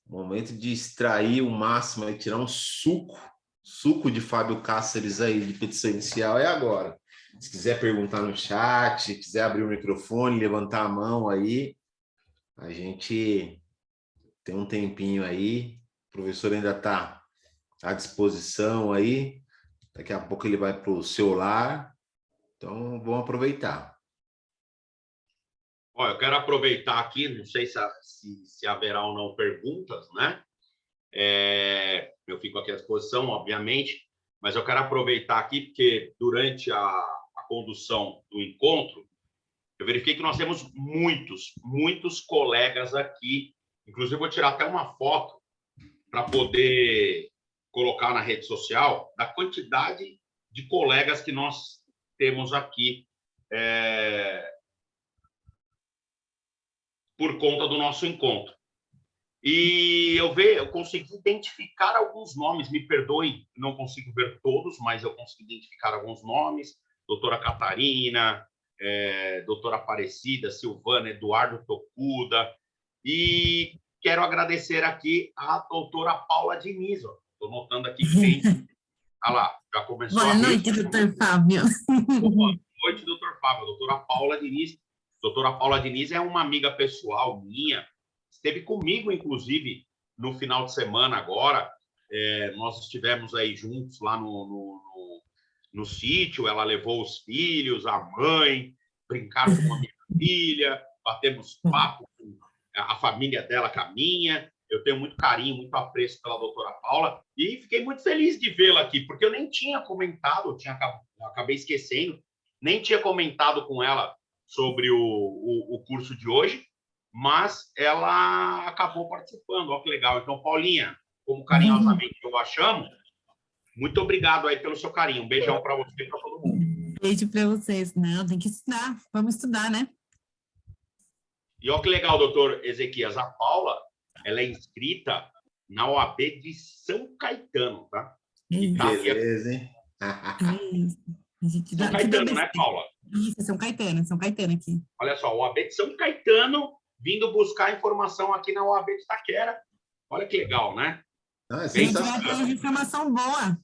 O momento de extrair o máximo e tirar um suco de Fábio Cáceres aí de petição inicial é agora. Se quiser perguntar no chat, se quiser abrir o microfone, levantar a mão aí, a gente tem um tempinho aí. O professor ainda está à disposição aí. Daqui a pouco ele vai para o seu lar. Então, vamos aproveitar. Olha, eu quero aproveitar aqui, não sei se haverá ou não perguntas, né? Eu fico aqui à disposição, obviamente, mas eu quero aproveitar aqui porque durante a condução do encontro, eu verifiquei que nós temos muitos colegas aqui. Inclusive, eu vou tirar até uma foto para poder colocar na rede social da quantidade de colegas que nós temos aqui por conta do nosso encontro. E eu consegui identificar alguns nomes, me perdoem, não consigo ver todos, mas eu consegui identificar alguns nomes: doutora Catarina, doutora Aparecida, Silvana, Eduardo Tocuda, e quero agradecer aqui a doutora Paula Diniz. Estou notando aqui que tem... Olha lá, já começou Boa noite, doutor Fábio. Boa noite, doutor Fábio. A doutora Paula Diniz. Doutora Paula Diniz é uma amiga pessoal minha, esteve comigo, inclusive, no final de semana agora. Nós estivemos aí juntos lá no sítio, ela levou os filhos, a mãe, brincaram com a minha filha, batemos papo com a família dela, com a minha. Eu tenho muito carinho, muito apreço pela doutora Paula e fiquei muito feliz de vê-la aqui, porque eu nem tinha comentado, acabei esquecendo, nem tinha comentado com ela sobre o curso de hoje, mas ela acabou participando. Olha que legal. Então, Paulinha, como carinhosamente eu a chamo, muito obrigado aí pelo seu carinho. Um beijão para você e para todo mundo. Beijo para vocês. Não, tem que estudar. Vamos estudar, né? E olha que legal, doutor Ezequias. A Paula, ela é inscrita na OAB de São Caetano, tá? Beleza, hein? São Caetano, né, Paula? Isso, São Caetano aqui. Olha só, OAB de São Caetano vindo buscar informação aqui na OAB de Itaquera. Olha que legal, né? Não, é sensacional. Informação boa.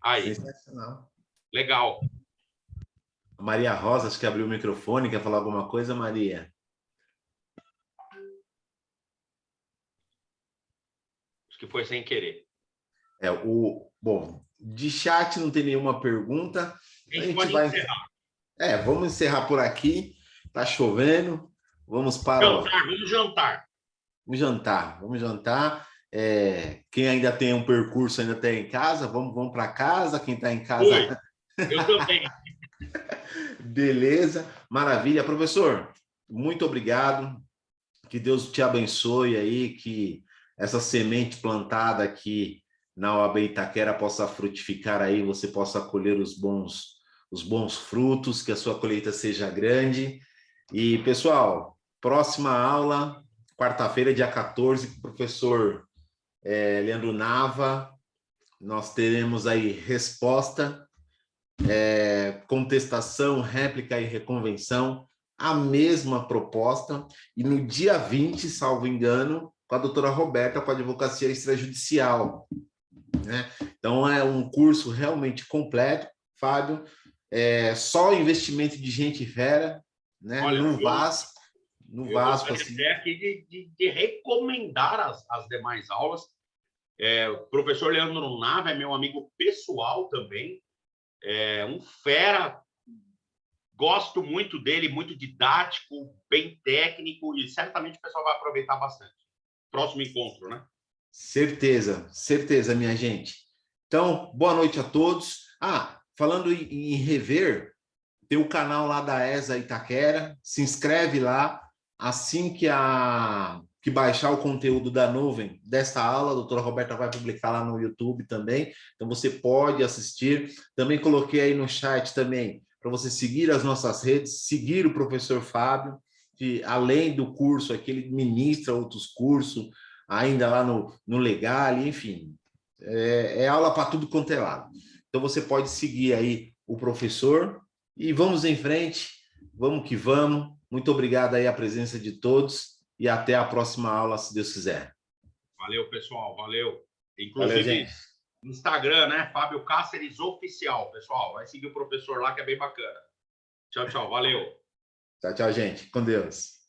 Aí. Sensacional. Legal. A Maria Rosa, acho que abriu o microfone, quer falar alguma coisa, Maria? Acho que foi sem querer. Bom, de chat não tem nenhuma pergunta. A gente vai encerrar. Vamos encerrar por aqui. Tá chovendo. Vamos para Vamos jantar. Vamos jantar. Quem ainda tem um percurso ainda está em casa, vamos para casa. Quem está em casa... Eu também. Beleza, maravilha. Professor, muito obrigado. Que Deus te abençoe aí, que essa semente plantada aqui na OAB Itaquera possa frutificar aí, você possa colher os bons frutos, que a sua colheita seja grande. E, pessoal, próxima aula, quarta-feira, dia 14, com o professor Leandro Nava, nós teremos aí resposta, contestação, réplica e reconvenção, a mesma proposta, e no dia 20, salvo engano, com a doutora Roberta, com a advocacia extrajudicial, né? Então, é um curso realmente completo, Fábio, só investimento de gente fera, né? Olha, No Vasco, eu Vasco, gostaria assim. até aqui de recomendar as demais aulas. O professor Leandro Nava é meu amigo pessoal também, é um fera, gosto muito dele, muito didático, bem técnico, e certamente o pessoal vai aproveitar bastante. Próximo encontro, né? Certeza, certeza, minha gente. Então, boa noite a todos. Falando em rever, tem o canal lá da ESA Itaquera, se inscreve lá, assim que baixar o conteúdo da nuvem desta aula, a doutora Roberta vai publicar lá no YouTube também, então você pode assistir. Também coloquei aí no chat também, para você seguir as nossas redes, seguir o professor Fábio, que além do curso aqui, ele ministra outros cursos, ainda lá no Legal, enfim, é aula para tudo quanto é lado. Então você pode seguir aí o professor e vamos em frente, vamos que vamos. Muito obrigado aí a presença de todos e até a próxima aula, se Deus quiser. Valeu, pessoal, valeu. Valeu, Inclusive, gente. Instagram, né? Fábio Cáceres Oficial, pessoal. Vai seguir o professor lá, que é bem bacana. Tchau, tchau. Valeu. Tchau, tchau, gente. Com Deus.